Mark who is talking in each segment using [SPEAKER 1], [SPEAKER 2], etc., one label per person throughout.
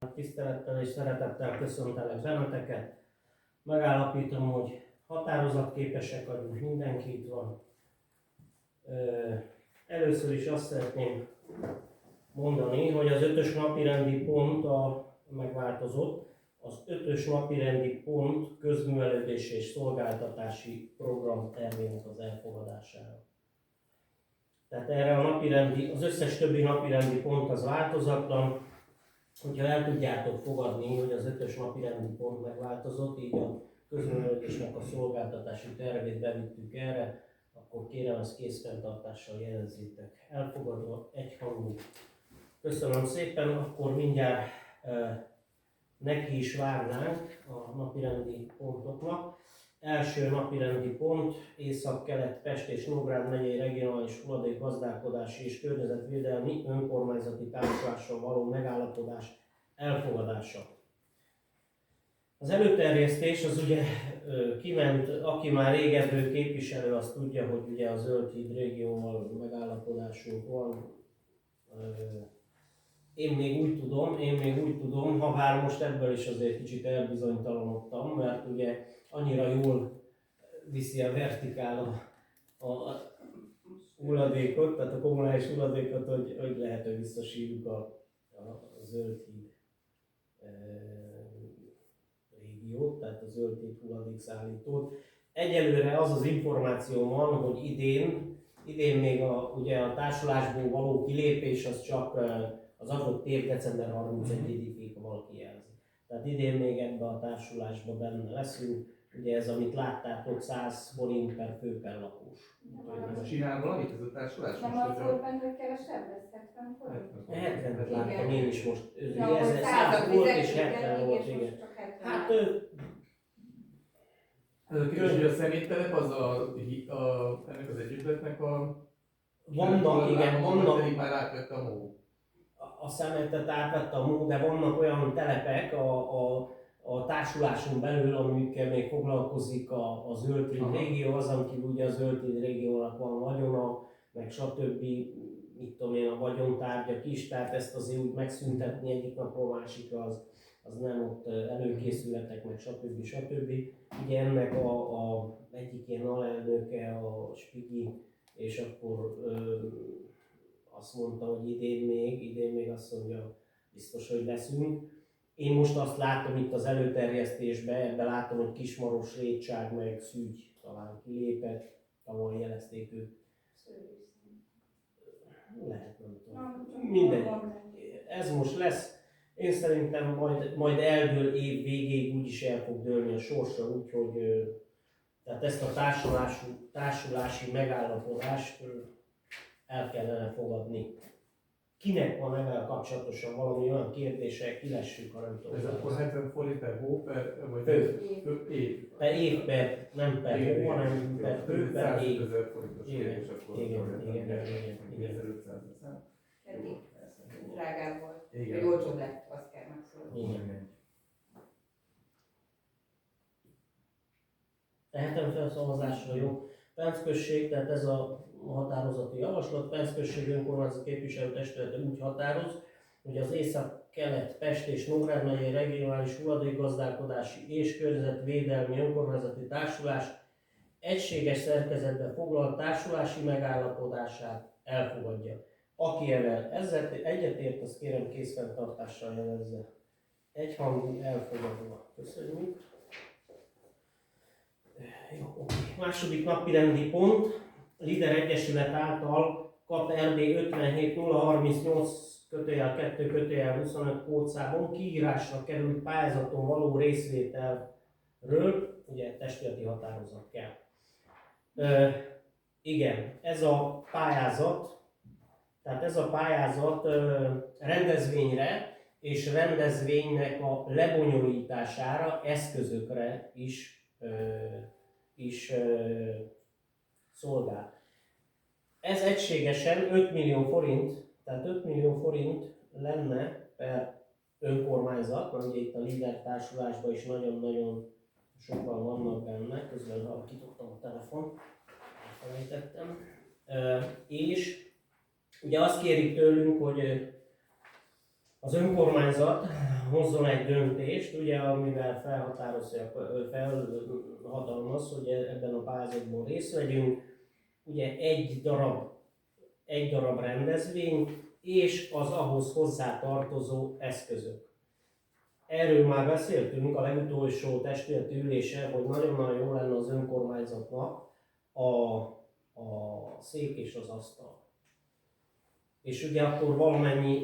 [SPEAKER 1] Tisztelettel és szeretettel köszöntelek benneteket. Megállapítom, hogy határozatképesek vagyunk, mindenki itt van. Először is azt szeretném mondani, hogy az 5-ös napirendi pont megváltozott. Az 5-ös napirendi pont közművelődési és szolgáltatási program tervének az elfogadására. Tehát erre a az összes többi napirendi pont az változatlan. Hogyha el tudjátok fogadni, hogy az 5-ös napirendi pont megváltozott, így a közművelődésnek a szolgáltatási tervét bevittük erre, akkor kérem, ezt készfenntartással jelezzétek. Elfogadva, egyhangú. Köszönöm szépen, akkor mindjárt neki is várnánk a napirendi pontoknak. Első napirendi pont, Észak-Kelet Pest és Nógrád megyei regionális hulladékgazdálkodási és környezetvédelmi önkormányzati társulással való megállapodás elfogadása. Az előterjesztés az ugye kiment, aki már régebről képviselő, azt tudja, hogy ugye a Zöld Híd régióval megállapodásunk van. Én még úgy tudom, ha bár most ebből is azért kicsit elbizonytalanodtam, mert ugye annyira jól viszi a vertikál a hulladékot, tehát a kommunális hulladékot, hogy lehet, hogy visszasírjuk a Zöld Híd régiót, tehát a Zöld Híd hulladékszállítót. Egyelőre az az információ van, hogy idén még ugye a társulásból való kilépés az csak az adott év december 31-ig, ha valaki jelzi. Tehát idén még ebbe a társulásba benne leszünk. Ugye ez, amit láttátok, 100 forint per fő per lakós.
[SPEAKER 2] Ez csinál valamit ez a társulás?
[SPEAKER 3] Nem az volt benne, hogy kevesebb lesz, 70 forint?
[SPEAKER 1] 70-et láttam én is most.
[SPEAKER 3] Ja,
[SPEAKER 1] ez 100 volt és 70 volt,
[SPEAKER 3] igen.
[SPEAKER 1] igen. Hát
[SPEAKER 2] kérdés, hogy a szeméttelep az ennek az együttletnek
[SPEAKER 1] vannak, igen, vannak.
[SPEAKER 2] Pedig már átvette a MÓ.
[SPEAKER 1] A szemetet átvette a MÓ, de vannak olyan telepek a társuláson belül, amikkel még foglalkozik a Zöld Híd régió, azon kívül ugye a Zöld Híd régiónak van vagyona, meg stb. Mit tudom én, a vagyontárgyak is, tehát ezt azért úgy megszüntetni egyik napról másikra, az nem ott előkészületek, meg stb. Ugye ennek egyik ilyen alelnöke, a Spigi, és akkor azt mondta, hogy idén még azt mondja, biztos, hogy leszünk. Én most azt látom itt az előterjesztésben, ebben látom, hogy Kismaros, Rétság meg Szügy talán kilépett, tavaly jelezték ők. Lehet, nem tudom. Mindegy. Ez most lesz. Én szerintem majd eldől év végéig úgyis el fog dőlni a sorsa, úgyhogy tehát ezt a társulási megállapodást el kellene fogadni. Kinek van ezzel kapcsolatosan valami olyan kérdése, kilessük, ha nem tudom.
[SPEAKER 2] Ez akkor 70 forint per hó, vagy
[SPEAKER 1] fő.
[SPEAKER 2] Év.
[SPEAKER 1] Per év, nem per hó, hanem per fő, per év.
[SPEAKER 2] 100 000 forintos kérdés, akkor
[SPEAKER 1] igen.
[SPEAKER 2] 1500 lesz.
[SPEAKER 3] Eddig drágább volt.
[SPEAKER 2] Igen.
[SPEAKER 3] Vagy olcsóbb lett, azt kell megszólni.
[SPEAKER 1] Igen. Tehetem fel szavazásra, jó? Penc község, tehát ez a határozati javaslat. Penc község önkormányzati képviselőtestülete úgy határoz, hogy az Észak-Kelet Pest és Nógrád megyei regionális hulladékgazdálkodási és környezetvédelmi önkormányzati társulás egységes szerkezetbe foglalt társulási megállapodását elfogadja. Aki ezzel egyetért, azt kérem készfenntartással jelezze. Egyhangú elfogadva. Köszönjük. Jó, oké. Második napirendi pont. Lider Egyesület által kap RD 57.038/2/25 kódszámon kiírásra került pályázaton való részvételről, ugye testületi határozat kell. Igen, ez a pályázat rendezvényre és rendezvénynek a lebonyolítására, eszközökre is szolgál. Ez egységesen 5 millió forint, tehát 5 millió forint lenne per önkormányzat, mert ugye itt a Lider társulásban is nagyon-nagyon sokan vannak benne, közben alakítottam a telefon, elfelejtettem. És ugye azt kérik tőlünk, hogy az önkormányzat hozzon egy döntést, ugye, amivel felhatalmaz, hogy ebben a pályázatban részt vegyünk, ugye egy darab rendezvény, és az ahhoz hozzá tartozó eszközök. Erről már beszéltünk a legutolsó testületi ülésen, hogy nagyon-nagyon jó lenne az önkormányzatnak a szék és az asztal. És ugye akkor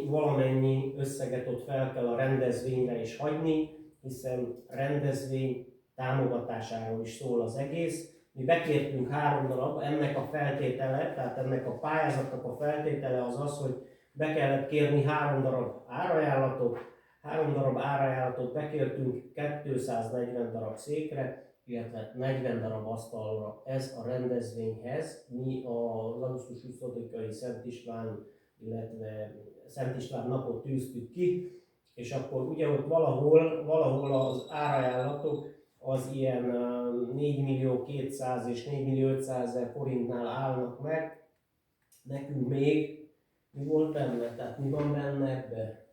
[SPEAKER 1] valamennyi összeget ott fel kell a rendezvényre is hagyni, hiszen rendezvény támogatásáról is szól az egész. Mi bekértünk 3 darab, ennek a feltétele, tehát ennek a pályázatnak a feltétele az az, hogy be kellett kérni 3 darab árajánlatot, 3 darab árajánlatot bekértünk 240 darab székre, illetve 40 darab asztalra. Ez a rendezvényhez mi az augusztus 20-ai Szent István, illetve Szent István napot tűztük ki, és akkor ugye ott valahol az árajánlatok az ilyen 4 millió 200 és 4 millió 500 000 forintnál állnak meg. Nekünk még mi volt benne? Tehát mi van benne ebbe?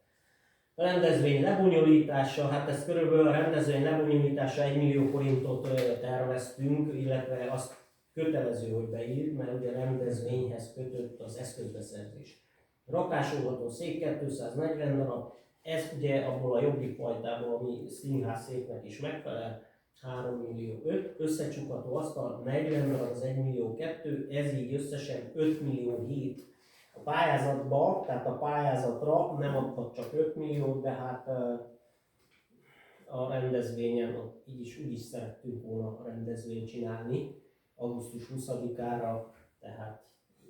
[SPEAKER 1] A rendezvény lebonyolítása, hát ez körülbelül a rendezvény lebonyolítása 1 millió forintot terveztünk, illetve azt kötelező, hogy beír, mert ugye rendezvényhez kötött az eszközbeszerzés. Rakásolható szék 240 darab, ez ugye abból a jobbik fajtából, ami színház széknek is megfelel, 3 millió 5, összecsukható asztal 40 darab, az 1 millió 2, ez így összesen 5 millió 7. A pályázatba, tehát a pályázatra nem adtak csak 5 milliót, de hát a rendezvényen így is úgy is szerettünk volna a rendezvényt csinálni, augusztus 20-ára, tehát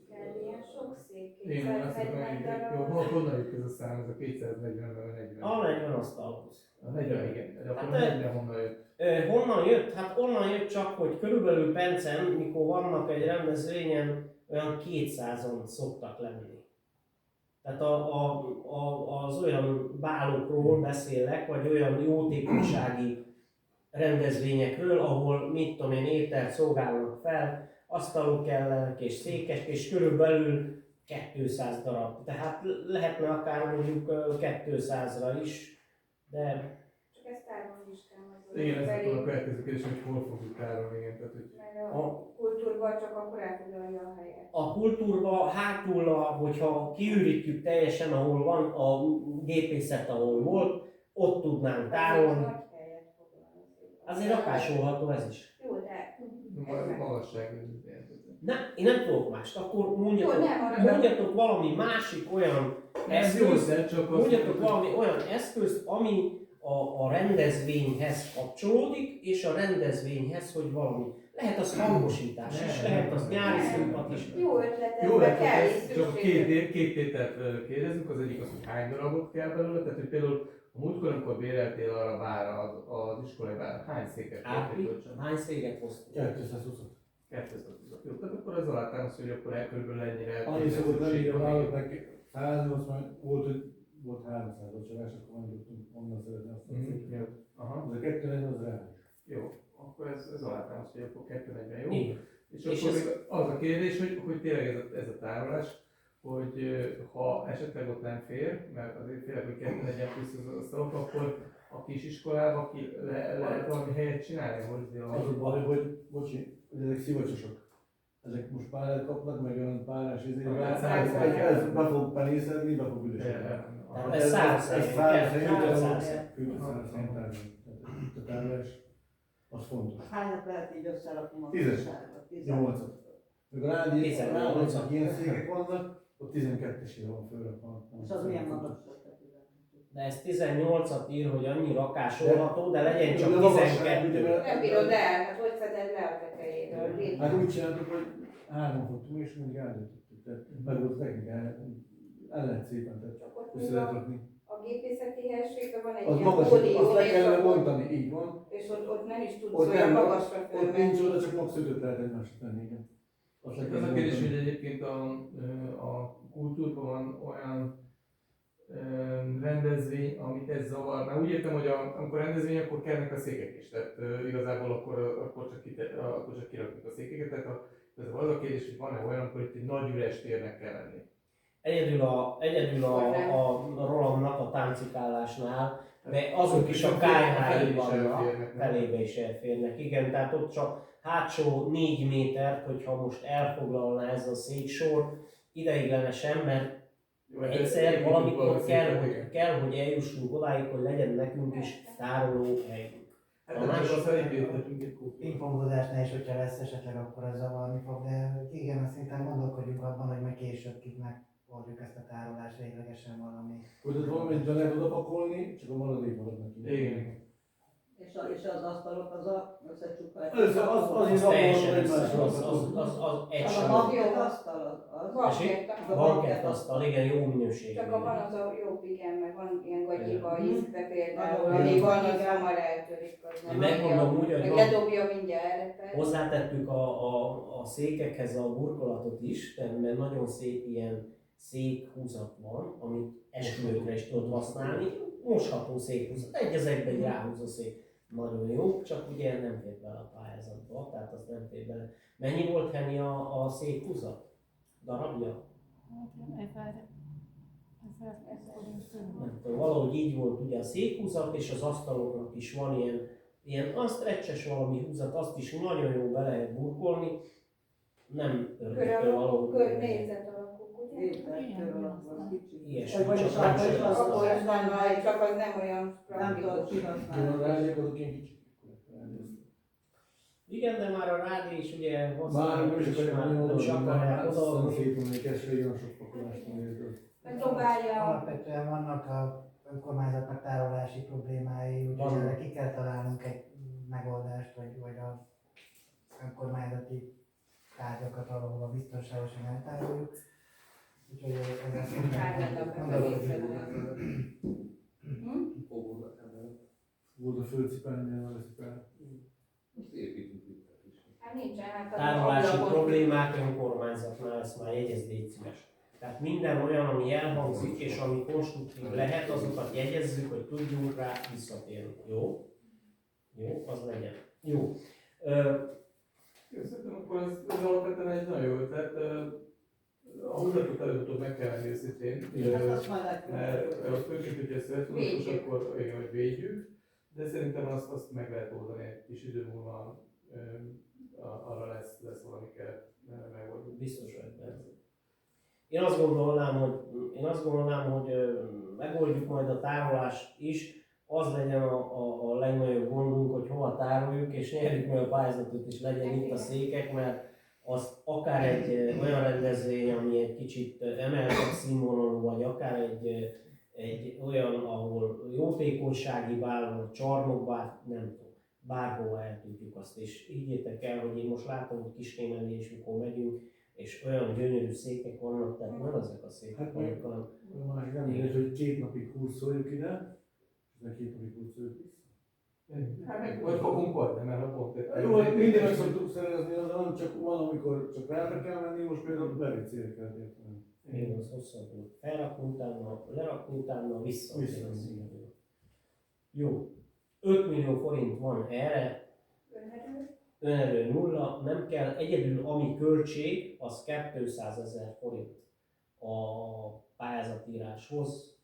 [SPEAKER 3] Kell ilyen sok szék,
[SPEAKER 2] Én azt
[SPEAKER 3] 240
[SPEAKER 2] mondom,
[SPEAKER 3] darab.
[SPEAKER 2] honnan jött ez a szám, ez a 240 vagy a 40?
[SPEAKER 1] a 40 asztalhoz.
[SPEAKER 2] A 40, igen. De akkor
[SPEAKER 1] Hát,
[SPEAKER 2] 40 honnan jött?
[SPEAKER 1] Honnan jött? Hát onnan jött csak, hogy körülbelül Pencen, mikor vannak egy rendezvényen, olyan 200-an szoktak lenni. Tehát az olyan bálokról beszélek, vagy olyan jótékonysági rendezvényekről, ahol mit tudom én, ételt szolgálnak fel, asztalok kellenek és székek, és körülbelül 200 darab. Tehát lehetne akár mondjuk 200-ra is, de
[SPEAKER 3] Csak ezt távol is kell majd.
[SPEAKER 2] Igen, ez akkor a következő kérdés, hogy hol fogjuk tárolni, igen. Tehát, hogy
[SPEAKER 3] Mert a kultúrban csak akkor elfoglalja a helyet.
[SPEAKER 1] a kultúrba hátul, hogyha kiürítjük teljesen, ahol van a gépészet, ahol volt, ott tudnánk tárolni.
[SPEAKER 3] Nagy helyet foglal az
[SPEAKER 1] Azért rakásolható ez is.
[SPEAKER 3] Jó, de...
[SPEAKER 2] magasság.
[SPEAKER 1] Én nem tudok mást, akkor
[SPEAKER 3] Jó,
[SPEAKER 1] mondjatok,
[SPEAKER 3] nem,
[SPEAKER 1] mondjatok valami másik olyan
[SPEAKER 2] Ez jó,
[SPEAKER 1] eszközt,
[SPEAKER 2] de csak az...
[SPEAKER 1] mondjatok valami olyan eszközt, ami a rendezvényhez kapcsolódik, és a rendezvényhez, hogy valami. Lehet az hangosítás is, lehet az nyári színpad is.
[SPEAKER 3] Jó ötlet,
[SPEAKER 2] Jó,
[SPEAKER 3] ezbe kell is
[SPEAKER 2] ez csak
[SPEAKER 3] szükség.
[SPEAKER 2] két tételt kérdezünk, az egyik az, hogy hány darabot kell belőle, tehát hogy például a múltkor, amikor béreltél arra bárra, az iskolai bárra, hány széket kölcsön?
[SPEAKER 1] Hány széget hoztunk?
[SPEAKER 4] 220.
[SPEAKER 2] 220. Jó, tehát akkor az alátámasz, hogy akkor körülbelül ennyire...
[SPEAKER 4] Annyi szokott lenni, a vállalatnak 180 volt, hogy volt 300 vacsorás, akkor mondjuk onnan szeretne azt a széket.
[SPEAKER 2] Aha.
[SPEAKER 4] Az a 240 az reális.
[SPEAKER 2] Jó, akkor ez alátámasz, hogy akkor 240 jó.
[SPEAKER 1] Igen.
[SPEAKER 2] És
[SPEAKER 1] És
[SPEAKER 2] akkor
[SPEAKER 1] ez-
[SPEAKER 2] még az a kérdés, hogy tényleg ez a tárolás, hogy ha esetleg ott nem fér, mert azért félek, hogy 240 plusz az asztalok, akkor a kisiskolában lehet valami helyet csinálni, hogy
[SPEAKER 4] Az a baj, hogy, bocsi, hogy ezek szivacsosok. Ezek most párát kapnak, meg olyan párás ez be fog penészedni, be fog üdösíteni.
[SPEAKER 1] Ez 100
[SPEAKER 4] ez
[SPEAKER 1] helyet,
[SPEAKER 4] 100
[SPEAKER 1] 100
[SPEAKER 4] helyet, 200 helyet. Itt a tárolás, az fontos.
[SPEAKER 5] Hányat lehet így összerakni
[SPEAKER 4] 10-es.
[SPEAKER 5] magasságba?
[SPEAKER 4] 8-at. Meg a rádió,
[SPEAKER 1] 18-at.
[SPEAKER 4] ilyen székek vannak, ott 12-esére van fölrakva.
[SPEAKER 5] És az milyen magas?
[SPEAKER 1] De ez 18-at ír, hogy annyi rakásolható, de legyen csak
[SPEAKER 4] De a magasság,
[SPEAKER 1] 12.
[SPEAKER 4] ugye,
[SPEAKER 3] Nem bírod el, hát hogy feded le a tetejéről?
[SPEAKER 4] Hát úgy csináltuk, hogy 3 fottunk és mindig eldöntöttük. Tehát meg volt technikája, el lehet szépen, tehát
[SPEAKER 3] Csak ott
[SPEAKER 4] össze
[SPEAKER 3] még
[SPEAKER 4] lehet
[SPEAKER 3] a,
[SPEAKER 4] rakni.
[SPEAKER 3] a gépészeti helységben van egy
[SPEAKER 4] Az
[SPEAKER 3] ilyen
[SPEAKER 4] magas,
[SPEAKER 3] pódium,
[SPEAKER 4] azt le
[SPEAKER 3] és
[SPEAKER 4] kellene
[SPEAKER 3] akkor-
[SPEAKER 4] bontani, így van.
[SPEAKER 3] és ott nem is tudsz
[SPEAKER 4] Ott
[SPEAKER 3] olyan
[SPEAKER 4] nem,
[SPEAKER 3] magasra
[SPEAKER 4] ott nincs
[SPEAKER 3] fölmenni.
[SPEAKER 4] oda, csak max 5-öt lehet egymásra tenni, igen. Azt le
[SPEAKER 2] Az
[SPEAKER 4] kellene
[SPEAKER 2] a kérdés,
[SPEAKER 4] bontani.
[SPEAKER 2] hogy egyébként a kultúrban van olyan rendezvény, amit ez zavar. Már úgy értem, hogy amikor rendezvény, akkor kellnek a székek is. Tehát igazából akkor csak kirakjuk a székeket. Tehát az a kérdés, hogy van-e olyan, amikor itt egy nagy üres térnek kell lenni.
[SPEAKER 1] egyedül a Rolandnak a táncikálásnál, de azok is a KH-i vannak, felébe is elférnek. Igen, tehát ott csak hátsó 4 métert, hogyha most elfoglalná ez a széksor, ideiglenesen, mert egyszer valamikor kell, hogy eljussunk odáig, hogy legyen nekünk is tárolóhelyünk.
[SPEAKER 2] Hát nem csak az, hogy építettünk egy kúpot.
[SPEAKER 6] Pingpongozásnál is, hogyha lesz esetleg, akkor ez zavarni fog, de igen, szerintem gondolkodjunk abban, hogy majd később megoldjuk ezt a tárolást véglegesen valami.
[SPEAKER 4] Hogy valamit be lehet oda pakolni, csak a maradék marad nekünk.
[SPEAKER 2] Igen.
[SPEAKER 5] És az asztalok az a összecsukás.
[SPEAKER 4] Az is
[SPEAKER 1] teljesen
[SPEAKER 4] egymásra.
[SPEAKER 1] az egy
[SPEAKER 5] Az a
[SPEAKER 1] sem.
[SPEAKER 5] bankett asztal az.
[SPEAKER 1] Bankett asztal, igen, jó minőségű.
[SPEAKER 3] Csak van az a jobb, igen, meg van ilyen gagyiba
[SPEAKER 5] Mhm.
[SPEAKER 3] ízbe például,
[SPEAKER 5] Nagyon
[SPEAKER 3] ami
[SPEAKER 5] jó.
[SPEAKER 3] van, az hamar eltörik. Az nem
[SPEAKER 1] Megmondom úgy,
[SPEAKER 3] meg
[SPEAKER 1] hogy
[SPEAKER 3] ledobja mindjárt erre.
[SPEAKER 1] hozzátettük a székekhez a burkolatot is, mert nagyon szép ilyen székhúzat van, amit esküvőkre is tudod használni. Mosható székhúzat, egy az egyben egy ráhúzó szék. Nagyon jó, csak ugye nem fér bele a pályázatba, tehát az nem fér bele. Mennyi volt, Henny, a székhúzat? Darabja? Nem tudom, valahogy így volt ugye a székhúzat, és az asztaloknak is van ilyen stretches valami húzat, azt is nagyon jó be lehet burkolni. Nem örökkel való.
[SPEAKER 3] Négyzet alakú, ugye?
[SPEAKER 1] Ilyesmi,
[SPEAKER 5] Vagy
[SPEAKER 1] csak
[SPEAKER 5] is
[SPEAKER 1] nem
[SPEAKER 5] az
[SPEAKER 1] sőt.
[SPEAKER 5] az
[SPEAKER 3] Akkor az van nagy, csak az nem olyan
[SPEAKER 5] Nem tudod
[SPEAKER 3] praktikus.
[SPEAKER 4] Jó, a
[SPEAKER 5] kihasználni.
[SPEAKER 4] rádiók azok ilyen kicsik.
[SPEAKER 1] Igen, de már a rádió is ugye
[SPEAKER 4] Már nem is akarják
[SPEAKER 1] már nem is akarják
[SPEAKER 4] oda,
[SPEAKER 1] odaadni.
[SPEAKER 4] szétmondani, régen a sok pakolást nézett.
[SPEAKER 3] Megdobálja.
[SPEAKER 6] Alapvetően vannak a önkormányzatnak tárolási problémái, úgyhogy
[SPEAKER 1] Vannak.
[SPEAKER 6] erre ki kell találnunk egy megoldást, vagy a önkormányzati tárgyakat valahova biztonságosan eltároljuk. Úgyhogy ez
[SPEAKER 4] Volt a földcipelnél, van a cipel.
[SPEAKER 3] Hát nincsen, hát
[SPEAKER 1] Tárolási
[SPEAKER 3] ablakon-
[SPEAKER 1] problémák önkormányzatnál, ezt már jegyezd, légy szíves. Tehát minden olyan, ami elhangzik és ami konstruktív lehet, azokat jegyezzük, hogy tudjunk rá visszatérni. Jó? Jó, az legyen. Jó.
[SPEAKER 2] Jó, szerintem akkor ez alapvetően egy nagyon jó ötlet. A húzatot előbb-utóbb meg kell venni őszintén,
[SPEAKER 5] Hát azt majd
[SPEAKER 2] mert ott főként, hogyha szövettudatos,
[SPEAKER 3] Védjük.
[SPEAKER 2] akkor igen, hogy védjük, de szerintem azt meg lehet oldani egy kis idő múlva, arra lesz valami keret megoldani.
[SPEAKER 1] Biztos vagy benne. Én azt gondolnám, hogy megoldjuk majd a tárolást is, az legyen a legnagyobb gondunk, hogy hova tároljuk, és nyerjük meg a pályázatot, és legyen itt a székek, mert az akár egy olyan rendezvény, ami egy kicsit emeltebb színvonalú, vagy akár egy olyan, ahol jótékonysági bál, vagy csarnokbár, nem tudom, bárhova el tudjuk azt. És higgyétek el, hogy én most látom, hogy Kiskémelni és mikor megyünk, és olyan gyönyörű székek vannak, tehát nem ezek a székek
[SPEAKER 4] Hát
[SPEAKER 1] vannak, hanem
[SPEAKER 4] Már nem mindegy, hogy 2 napig húzoljuk ide, és meg 2 napig húzoljuk vissza.
[SPEAKER 2] Hát meg vagy kapunk adni, mert ha pont
[SPEAKER 4] Jó, hogy mindig meg szoktuk szerezni, de nem csak van, amikor csak rára kell menni, most például bevécére kell érteni.
[SPEAKER 1] igen, az hosszabb volt. Felrakni utána, lerakni utána, vissza.
[SPEAKER 4] Vissza.
[SPEAKER 1] Jó. 5 millió forint van erre, önerő nulla, nem kell, egyedül ami költség, az 200 000 forint a pályázatíráshoz.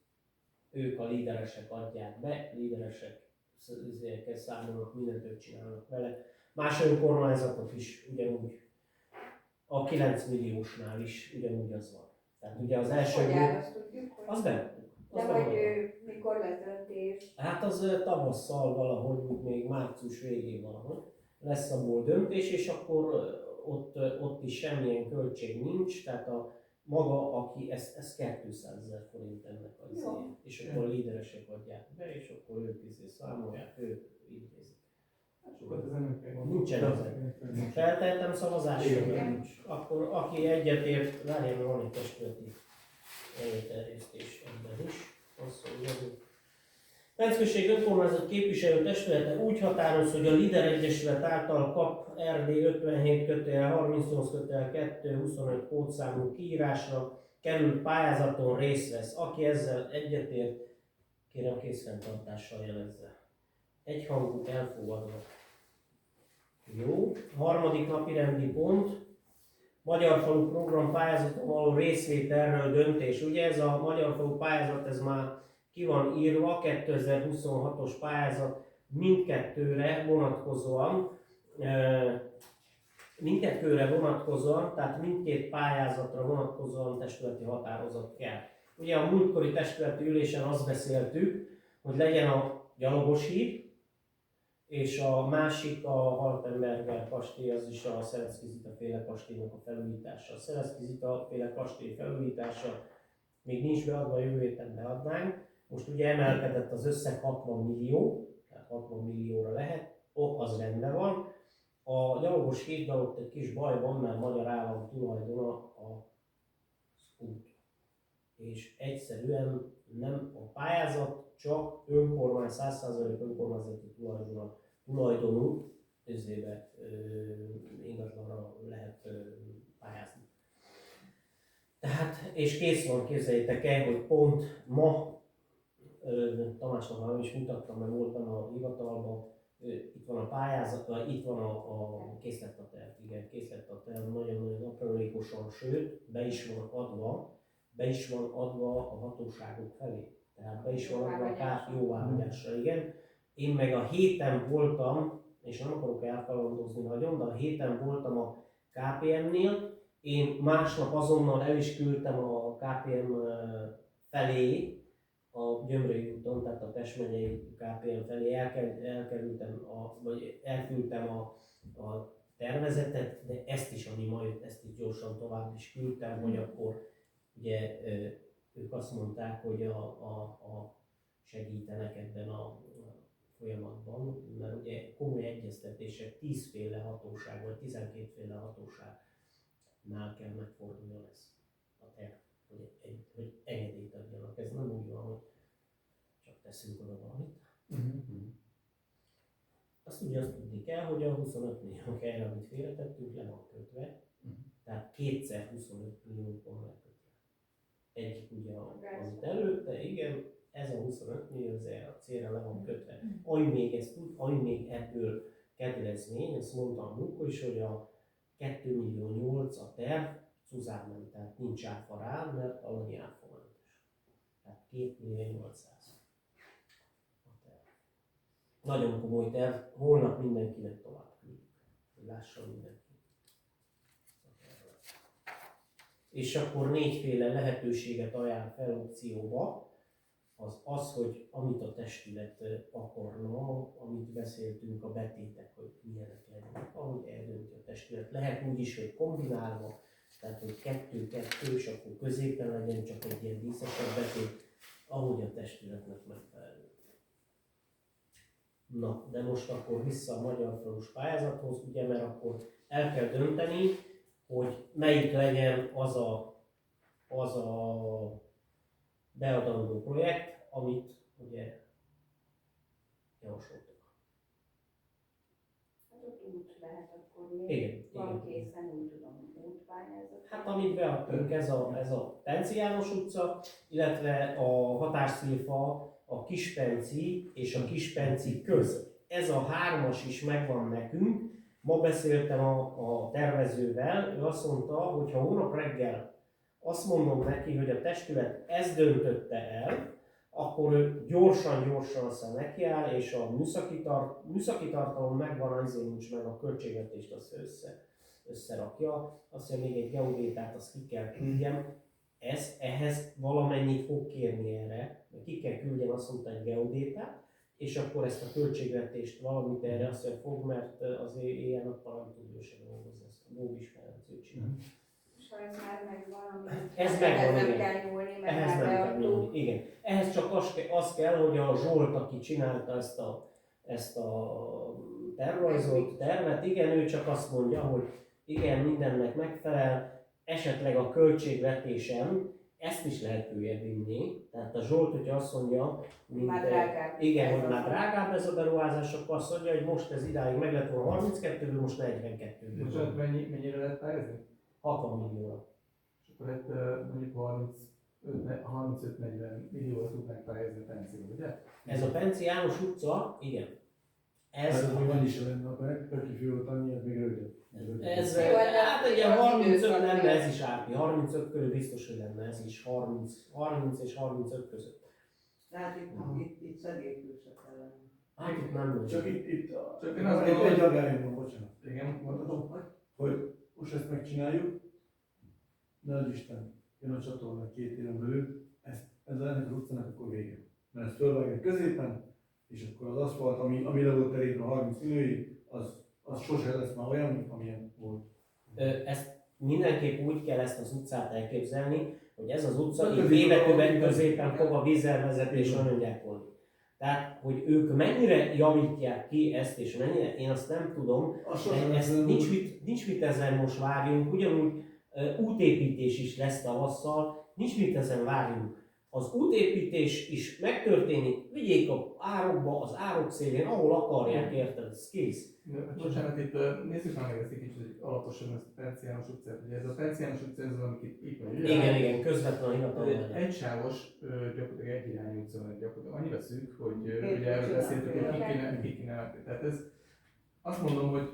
[SPEAKER 1] Ők a líderesek adják be, líderesek ezekkel számolnak, mindent ők csinálnak vele. Más önkormányzatok is ugyanúgy, a 9 milliósnál is ugyanúgy az van. Tehát ugye az első
[SPEAKER 3] Hogy
[SPEAKER 1] volt,
[SPEAKER 3] áll, azt tudjuk, hogy...
[SPEAKER 1] az nem.
[SPEAKER 3] De hogy mikor lesz döntés?
[SPEAKER 1] Hát az tavasszal valahogy, úgy még március végén valahogy lesz abból döntés, és akkor ott is semmilyen költség nincs, tehát a maga, aki ez 200 000 forint ennek az
[SPEAKER 3] Jó.
[SPEAKER 1] ilyen. És akkor a líderesek adják be, és akkor ők számolják, ők intézik.
[SPEAKER 2] Sokat ezen nem kell gondolni.
[SPEAKER 1] Nincsen ezen. Feltettem szavazásra,
[SPEAKER 3] Igen.
[SPEAKER 1] nincs. Akkor aki egyetért, várjál, van egy testületi terjesztés ebben is. Azt mondja, hogy Fenckösség önkormányzat képviselő testülete úgy határoz, hogy a Lider Egyesület által kap RD 57/38/2/25 kódszámú kiírásra került pályázaton részt vesz. Aki ezzel egyetért, kérem készfenntartással jelezze. Egyhangú elfogadva. Jó. Harmadik napi rendi pont. Magyar Falu Program pályázaton való részvételről döntés. Ugye ez a Magyar Falu pályázat, ez már ki van írva, 2026-os pályázat mindkettőre vonatkozóan, tehát mindkét pályázatra vonatkozóan testületi határozat kell. Ugye a múltkori testületi ülésen azt beszéltük, hogy legyen a Gyalogos híd, és a másik a Haltenberger kastély, az is a Szereszky Zita féle kastélynak a felújítása. A Szereszky Zita féle kastély felújítása még nincs beadva, jövő héten beadnánk. Most ugye emelkedett az összeg 60 millió, tehát 60 millióra lehet, az rendben van. A Gyalogos híddal ott egy kis baj van, mert magyar állam tulajdona a út. És egyszerűen nem a pályázat, csak 100% önkormányzati tulajdonú ingatlanra lehet pályázni. Tehát, és kész van, képzeljétek el, hogy pont ma, Tamásnak már is mutattam, mert voltam a hivatalban, itt van a pályázat, itt van a készlettartás, igen, készlettartás, nagyon-nagyon aprólékosan, sőt, be is van adva a hatóságok felé. Tehát be is van adva a párt jóváhagyásra, igen. Én meg a héten voltam, és nem akarok elkalandozni nagyon, de a héten voltam a KPM-nél, én másnap azonnal el is küldtem a KPM felé, a Gyömrői úton, tehát a Pest megyei KPM felé elküldtem a tervezetet, de ezt is, ami ma jött, ezt is gyorsan tovább is küldtem, hogy akkor ugye ők azt mondták, hogy a segítenek ebben a folyamatban, mert ugye komoly egyeztetések 10 féle hatóság vagy 12 féle hatóságnál kell megforduljon ez a terv, hogy engedélyt adjanak. Ez nem úgy van, hogy csak teszünk oda valamit. Azt tudni kell, hogy a 25 millió erre, amit félretettünk, le van kötve, tehát kétszer 25 millió van megkötve. Egyik ugye, amit előtte, igen, ez a 25 millió, ez erre a célra le van kötve. Ami még ebből kedvezmény, azt mondtam múltkor is, hogy a 2 millió 8 a terv, Cuzárban, tehát nincs áfa rá, mert alanyi áfamentes. Tehát 2 millió 800 a terv. Nagyon komoly terv, holnap mindenkinek tovább küldjük, hogy lássa mindenki. És akkor 4 féle lehetőséget ajánl fel opcióba, az, hogy amit a testület akarna, amit beszéltünk a betétek, hogy milyenek legyenek, ahogy eldönti a testület. Lehet úgy is, hogy kombinálva, tehát hogy 2-2, és akkor középen legyen csak egy ilyen díszesebb betét, ahogy a testületnek megfelelő. Na, de most akkor vissza a Magyar Falus pályázathoz, ugye, mert akkor el kell dönteni, hogy melyik legyen az a beadandó projekt, amit ugye javasoltak.
[SPEAKER 3] Hát ott út lehet akkor még.
[SPEAKER 1] Igen,
[SPEAKER 3] Van
[SPEAKER 1] igen.
[SPEAKER 3] készen, úgy tudom, útpályázat.
[SPEAKER 1] Hát amit beadtunk, ez a Penci János utca, illetve a határszilfa, a Kispenci és a Kispenci köz. Ez a 3-as is megvan nekünk. Ma beszéltem a tervezővel, ő azt mondta, hogy ha hónap reggel azt mondom neki, hogy a testület ezt döntötte el, akkor ő gyorsan aztán nekiáll, és a műszaki tartalom megvan, azért nincs meg a költségvetést, azt összerakja. Aztán még egy geodétát, azt ki kell küldjem. Ehhez valamennyit fog kérni erre, ki kell küldjem, azt mondta, egy geodétát, és akkor ezt a költségvetést valamit erre azt mondja, fog, mert azért éjjel-nappal nem tud ő sem dolgozni, ezt a Bóbis Ferenc ő csinál.
[SPEAKER 3] És ha ez már megvan, amit
[SPEAKER 1] Ez megvan,
[SPEAKER 3] nem
[SPEAKER 1] igen.
[SPEAKER 3] kell nyúlni, mert
[SPEAKER 1] Ehhez
[SPEAKER 3] már
[SPEAKER 1] nem kell
[SPEAKER 3] beadtuk.
[SPEAKER 1] nyúlni, igen. Ehhez csak az kell, hogy a Zsolt, aki csinálta ezt a tervet, igen, ő csak azt mondja, hogy igen, mindennek megfelel, esetleg a költségvetésen ezt is lehet följebb vinni. Tehát a Zsolt, hogyha azt mondja,
[SPEAKER 3] Már drágább.
[SPEAKER 1] igen, hogy már drágább ez a beruházás, akkor azt mondja, hogy most ez idáig meg lett volna 32-ből, most 42-ből.
[SPEAKER 2] Bocsánat, mennyire lehet pályázni?
[SPEAKER 1] 60 millióra.
[SPEAKER 2] És akkor hát mondjuk 35-40 millióra tudnánk pályázni a Pencébe, ugye?
[SPEAKER 1] Ez a Penci János utca, igen. Ez,
[SPEAKER 4] Hát, hogy annyi se lenne, akkor neki fő annyi, ez még rövidebb.
[SPEAKER 1] ez
[SPEAKER 3] Jó,
[SPEAKER 1] hát igen,
[SPEAKER 3] az
[SPEAKER 1] 35
[SPEAKER 3] időszak
[SPEAKER 1] lenne
[SPEAKER 3] miatt.
[SPEAKER 1] ez is árpi, 35 körül biztos, hogy lenne ez is, 30 és 35 között.
[SPEAKER 5] Tehát itt szegénykülse kellene.
[SPEAKER 1] Hát itt nem
[SPEAKER 4] Csak itt
[SPEAKER 2] Csak én azt gondolom,
[SPEAKER 4] egy aggályom van, bocsánat.
[SPEAKER 2] Igen,
[SPEAKER 4] Mondhatom, hogy most ezt megcsináljuk, de az Isten, jön a csatorna 2 éven belül, ez ennek az utcának akkor vége. Mert ezt fölvágják középen, és akkor az aszfalt, ami le volt terítve 30 millióig, az sose lesz már olyan, amilyen volt.
[SPEAKER 1] Ezt mindenképp úgy kell ezt az utcát elképzelni, hogy ez az utca
[SPEAKER 4] Na,
[SPEAKER 1] így
[SPEAKER 4] középen
[SPEAKER 1] B-betűben
[SPEAKER 4] van,
[SPEAKER 1] középen fog a vízzel vezetni és nagyon gyákolni. Tehát, hogy ők mennyire javítják ki ezt és mennyire, én azt nem tudom,
[SPEAKER 4] Az
[SPEAKER 1] de
[SPEAKER 4] sose
[SPEAKER 1] ezt
[SPEAKER 4] lesz
[SPEAKER 1] nincs mit ezzel most várjunk, ugyanúgy útépítés is lesz tavasszal, nincs mit ezen várjunk. Az útépítés is megtörténik, vigyék a árokba, az árok szélén, ahol akarják, érted, ez kész.
[SPEAKER 2] bocsánat, itt nézzük már meg ezt egy kicsit alaposan, ezt a Penci János utcát. Ugye ez a Penci János utca, ez az, amit itt van.
[SPEAKER 1] Igen, közvetlen a
[SPEAKER 2] Ez
[SPEAKER 1] hivatal
[SPEAKER 2] egy
[SPEAKER 1] mellett.
[SPEAKER 2] egysávos, gyakorlatilag egy irányú utca, mert gyakorlatilag annyira szűk, hogy
[SPEAKER 5] Két
[SPEAKER 2] ugye erről
[SPEAKER 5] kocsi
[SPEAKER 2] beszéltük, hogy
[SPEAKER 5] van.
[SPEAKER 2] ki kéne menni. Tehát ez, azt mondom, hogy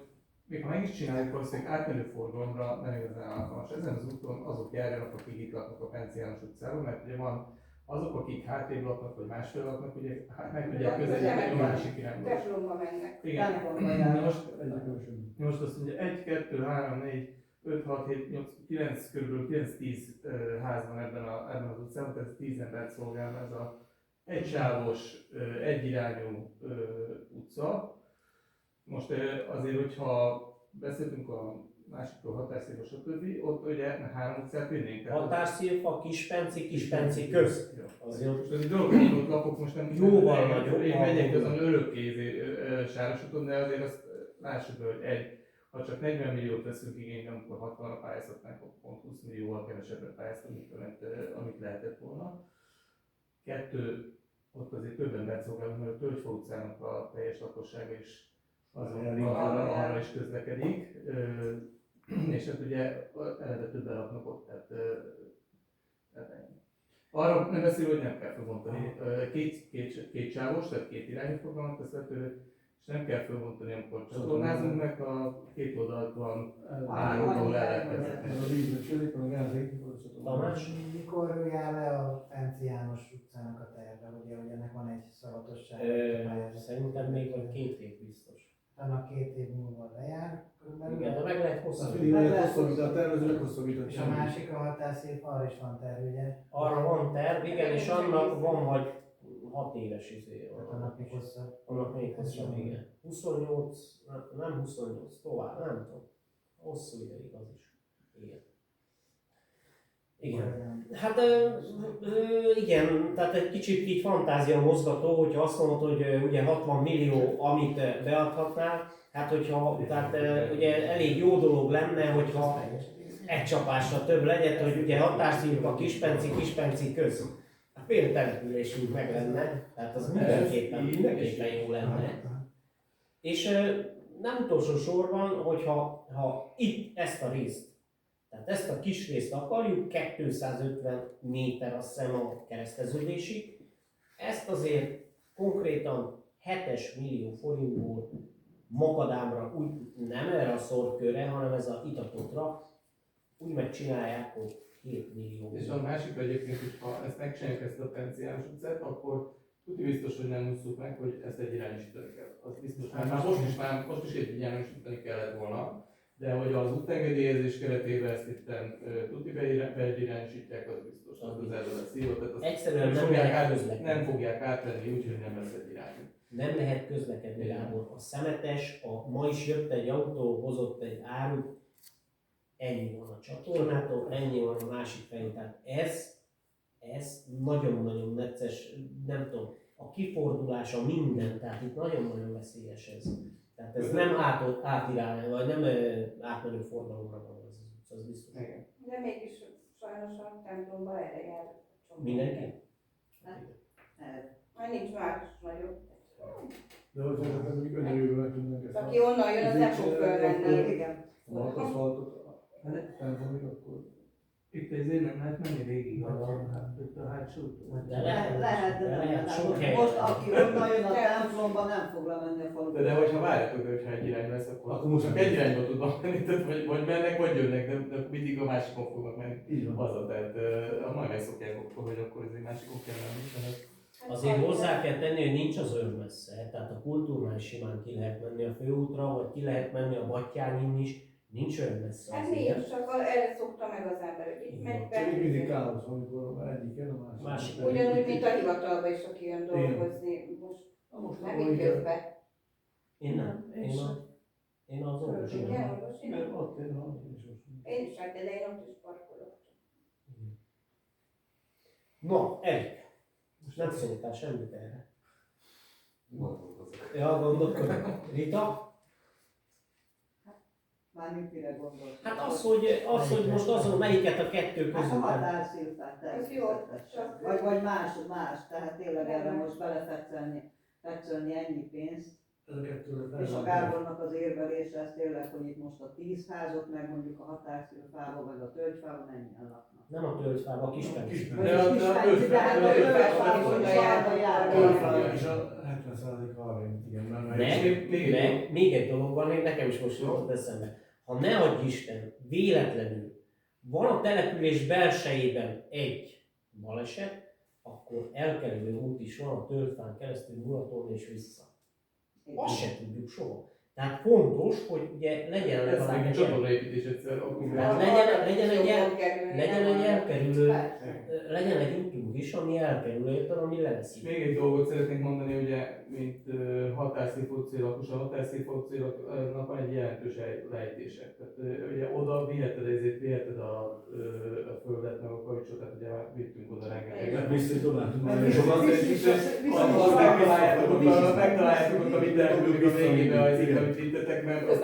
[SPEAKER 2] még ha meg is csináljuk, valószínűleg átmenő forgalomra nem igazán alkalmas. Ezen az úton azok járjanak, akik itt laknak a Penci János utcában, mert ugye van azok, akik hátrébb laknak, vagy másfél laknak, ugye meg tudják közelíteni a másik irányba.
[SPEAKER 3] Templomba mennek.
[SPEAKER 2] Igen.
[SPEAKER 5] Templomba
[SPEAKER 2] Na
[SPEAKER 5] járnak.
[SPEAKER 2] most,
[SPEAKER 4] egyébként.
[SPEAKER 2] most azt mondja 1, 2, 3, 4, 5, 6, 7, 8, 9, kb. 9-10 ház van ebben az utcában, tehát ez 10 embert szolgál ez a egysávos, egyirányú utca. Most azért, hogyha beszéltünk a másikról, határszékről, stb., ott ugye 3 utcát vinnénk.
[SPEAKER 1] Határszilfa, Kispenci köz. Azért
[SPEAKER 2] Most ez egy dolog, hogy én ott lakok, most nem
[SPEAKER 1] Jóval nagyobb.
[SPEAKER 2] Én megyek azon örökkézé sáros úton, de azért azt lássuk be, hogy ha csak 40 milliót veszünk igénybe, akkor 60 pályázatnánk, pont 20 millióval kevesebbre pályáztunk, amit lehetett volna. 2, ott azért több embert szolgálunk, mert a Tölgyfa utcának a teljes lakossága is arra is közlekedik. És hát ugye eleve többen laknak ott, tehát ennyi. Arra nem beszél, hogy nem kell fölbontani. Két sávos, tehát 2 irányú forgalmat tesz lehetővé, és nem kell fölbontani, amikor csatornázunk, mert a 2 oldalt van áróról el lehet vezetni.
[SPEAKER 4] Ez a víznek középen, a gázék, a csatorna.
[SPEAKER 1] Tamás?
[SPEAKER 6] Mikor jár le a Penci János utcának a terve, ugye, hogy ennek van egy szavatosság?
[SPEAKER 1] Szerintem még vagy 2 év biztos.
[SPEAKER 6] Annak 2 év múlva lejár körülbelül.
[SPEAKER 1] Igen, de meg lehet
[SPEAKER 4] Azt
[SPEAKER 1] hosszabbítani.
[SPEAKER 4] mindig lehet hosszabbítani, a tervezőnek hosszabbítani.
[SPEAKER 6] És a másik a határszék, arra is van terv, ugye?
[SPEAKER 1] Arra van terv, igen, és annak van vagy 6 éves izé.
[SPEAKER 6] Tehát annak még hosszabb.
[SPEAKER 1] Annak még hosszabb, igen. 28, nem 28, tovább, nem tudom. Hosszú ideig az is. Igen. Igen. Hát igen, tehát egy kicsit így fantázia mozgató, hogyha azt mondod, hogy ugye 60 millió, amit beadhatnál, hát hogyha, tehát ugye elég jó dolog lenne, hogyha egy csapásra több legyen, hogy ugye határszírva Kispenci köz. Hát például településünk meg lenne, tehát az mindenképpen jó lenne. És nem utolsó sorban, hogyha itt ezt a részt, tehát ezt a kis részt akarjuk, 250 méter azt hiszem a kereszteződésig, ezt azért konkrétan 7 millió forintból makadámra, úgy nem erre a szorkörre, hanem ez a itatotra, úgy megcsinálják, hogy 7 millió.
[SPEAKER 2] És a másik egyébként, hogy ha ezt megcsináljuk, ezt a Penci János utcát, akkor tudni biztos, hogy nem ússzuk meg, hogy ezt egyirányosítani kell. Az biztos, mert már most is egyirányosítani kellett volna, de hogy az útengedélyezés keretében ezt itt tudni beegyirányosítják, az biztos. Az előre szívott, tehát azt
[SPEAKER 1] Egyszerűen nem lehet közlekedni.
[SPEAKER 2] nem fogják átvenni, úgyhogy nem lesz egyirányú.
[SPEAKER 1] Nem lehet közlekedni, Gábor. A szemetes, ma is jött egy autó, hozott egy árut, ennyi van a csatornától, ennyi van a másik felén. Tehát ez nagyon-nagyon necces, nem tudom, a kifordulása minden, tehát itt nagyon-nagyon veszélyes ez. Tehát ez nem átirány, vagy nem átmenő forgalomra van az utca, az biztos.
[SPEAKER 2] Igen.
[SPEAKER 3] De mégis sajnos a templomba erre jár.
[SPEAKER 1] Mindenki?
[SPEAKER 3] Már nincs más nagyobb.
[SPEAKER 4] De hogyha tehát még önerőből meg tudnánk ezt.
[SPEAKER 3] Aki onnan jön, az nem fog fölvenni.
[SPEAKER 5] Igen.
[SPEAKER 4] Ha aszfaltot elfogjuk, akkor
[SPEAKER 2] Itt ezért nem lehet menni végig a hátsó úton.
[SPEAKER 1] De
[SPEAKER 5] Lehet, de
[SPEAKER 1] lehet sok
[SPEAKER 5] nem.
[SPEAKER 1] helyen.
[SPEAKER 5] Most aki onnan jön a templomba, nem fog lemenni a faluba.
[SPEAKER 2] De hogyha várjátok, hogyha egy irány lesz, akkor most csak egy irányba tudnak menni, tehát vagy mennek, vagy jönnek, de mindig a másikon fognak menni.
[SPEAKER 4] Így van.
[SPEAKER 2] Haza, tehát majd megszokják akkor, hogy akkor ez egy másikon kell menni. Tehát
[SPEAKER 1] Azért hozzá kell tenni, hogy nincs az olyan messze, tehát a Kultúrnál simán ki lehet menni a főútra, vagy ki lehet menni a Battyányin is, nincs olyan messze
[SPEAKER 3] Hát
[SPEAKER 1] azért.
[SPEAKER 3] nincs, csak erre szokta meg az ember, hogy itt megy
[SPEAKER 4] Csak még mindig
[SPEAKER 3] be.
[SPEAKER 4] káosz, amikor egyik jön, a másik.
[SPEAKER 1] Másik.
[SPEAKER 3] Ugyanúgy, mint a hivatalba is, aki jön
[SPEAKER 4] Igen.
[SPEAKER 3] dolgozni. Most
[SPEAKER 4] Most
[SPEAKER 3] nem így jött be.
[SPEAKER 1] Én nem. Én az orvosi
[SPEAKER 3] Igen,
[SPEAKER 1] nem.
[SPEAKER 3] orvosi
[SPEAKER 4] Mert
[SPEAKER 3] nem.
[SPEAKER 4] ott én van, és most.
[SPEAKER 3] Én is, hát, de én ott is parkolok.
[SPEAKER 1] Na, Erik, most nem szóltál semmit erre. Ja, gondolkodom. Rita?
[SPEAKER 5] Mármint mire gondolsz?
[SPEAKER 1] Hát az, hogy most azon melyiket a kettő
[SPEAKER 5] Hát a
[SPEAKER 1] közül.
[SPEAKER 5] határszilfát
[SPEAKER 3] Az jó,
[SPEAKER 5] természetesen.
[SPEAKER 3] csak-
[SPEAKER 5] Vagy más, tehát tényleg erre most belefetszölni ennyi pénzt.
[SPEAKER 4] Ez a kettő.
[SPEAKER 5] És a Gábornak az érvelése ez tényleg, hogy itt most a 10 házot, meg mondjuk a határszilfával, meg a tölgyfával mennyien laknak.
[SPEAKER 1] Nem a tölgyfába, a kispenc.
[SPEAKER 2] De a
[SPEAKER 4] Tölgyfának is a 70% arrényt, igen.
[SPEAKER 1] Még egy dolog van, nekem is most jutott eszembe. Ha ne adj Isten, véletlenül van a település belsejében egy baleset, akkor elkerülő út is van a Tölgyfán keresztül Mulaton és vissza. Azt se tudjuk soha. Tehát fontos, hogy ugye legyen legalább egy
[SPEAKER 2] csatornaépítés egyszer,
[SPEAKER 1] Tehát legyen egy elkerülő, legyen egy útunk is, ami elkerülő, érted, ami leveszi.
[SPEAKER 2] Még egy dolgot szeretnék mondani, ugye, mint határszilfócél lakos, a határszilfócélnak van egy jelentős lejtése. Tehát ugye oda viheted a földet, meg a kavicsot, tehát ugye már vittünk oda rengeteget.
[SPEAKER 4] Biztos dobáltunk
[SPEAKER 5] Meg
[SPEAKER 4] volna, és
[SPEAKER 5] biztos-
[SPEAKER 4] onnan
[SPEAKER 5] biztos-
[SPEAKER 2] Megtaláljátok ott a videók a végébe, amit vittetek, mert azt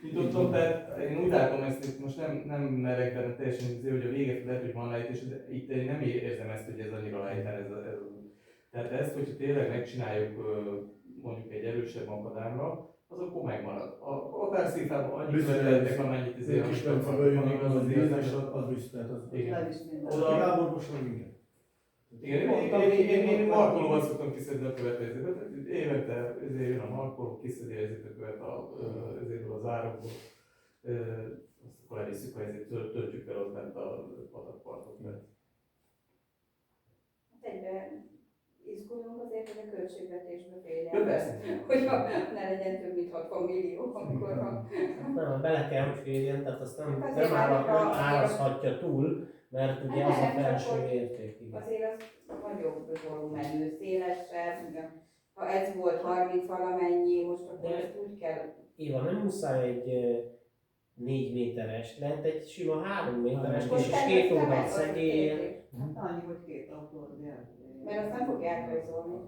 [SPEAKER 2] nyitottam, tehát én úgy látom ezt, hogy most nem melegben teljesen izé, hogy a véget lehet, hogy van lejtés, de itt én nem érzem ezt, hogy ez annyira lejtár. Tehát ezt, hogyha tényleg megcsináljuk mondjuk egy erősebb akadályra, az akkor megmarad. A határszífában annyit vetettek, amennyit
[SPEAKER 4] Ezért kis penfaből jön igaz, az víz, és az biztos, tehát az.
[SPEAKER 2] Igen.
[SPEAKER 5] Levisz minden.
[SPEAKER 2] Oda-
[SPEAKER 4] Gábor most meg igen.
[SPEAKER 2] Igen, én markolóval szoktam kiszedni a következőt. Évente ezért jön a markoló, kiszedi ezért a követ ezért az árokból. Azt akkor elviszük, ha ezért töltjük el ott bent a patakpartot.
[SPEAKER 3] Egyben izgulunk azért, hogy a költségvetésbe
[SPEAKER 2] Ja,
[SPEAKER 3] férjen.
[SPEAKER 2] persze.
[SPEAKER 3] Hogyha ne legyen több mint 60 millió, akkor ha...
[SPEAKER 1] Nem, bele kell, hogy férjen, tehát azt nem
[SPEAKER 3] Azért már, hogyha-
[SPEAKER 1] árazhatja túl, mert ugye az a
[SPEAKER 3] Nem,
[SPEAKER 1] felső
[SPEAKER 3] akkor-
[SPEAKER 1] érték. Igen.
[SPEAKER 3] Azért az nagyobb volumenű, szélesebb, ugye, ha ez volt 30 valamennyi, most akkor
[SPEAKER 1] De-
[SPEAKER 3] ezt úgy kell.
[SPEAKER 1] Éva, nem muszáj egy 4 méteres, lehet egy sima 3 méteres
[SPEAKER 3] Most
[SPEAKER 1] és 2
[SPEAKER 3] terveztem
[SPEAKER 1] oldalt
[SPEAKER 3] meg az
[SPEAKER 1] szegélyén.
[SPEAKER 3] érték.
[SPEAKER 5] Hát annyi, hogy 2 autó,
[SPEAKER 3] Mert azt nem fogja átrajzolni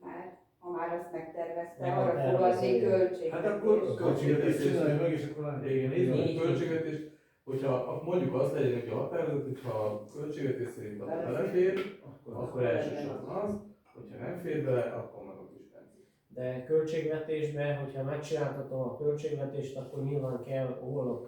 [SPEAKER 3] már, ha már azt megtervezte,
[SPEAKER 1] Meg
[SPEAKER 3] arra
[SPEAKER 1] tervező.
[SPEAKER 3] fogadni költségvetés.
[SPEAKER 4] Hát akkor a költségvetést csinálja meg, és akkor látjuk.
[SPEAKER 2] Igen, nézzük
[SPEAKER 1] Négy-
[SPEAKER 2] a költségvetést, hogyha mondjuk azt legyen, hogy a határozat, hogyha a költségvetés szerint belefér, akkor elsősorban az, hogyha nem fér bele, akkor meg a kispenci.
[SPEAKER 1] De költségvetésben, hogyha megcsináltatom a költségvetést, akkor nyilván kell holnap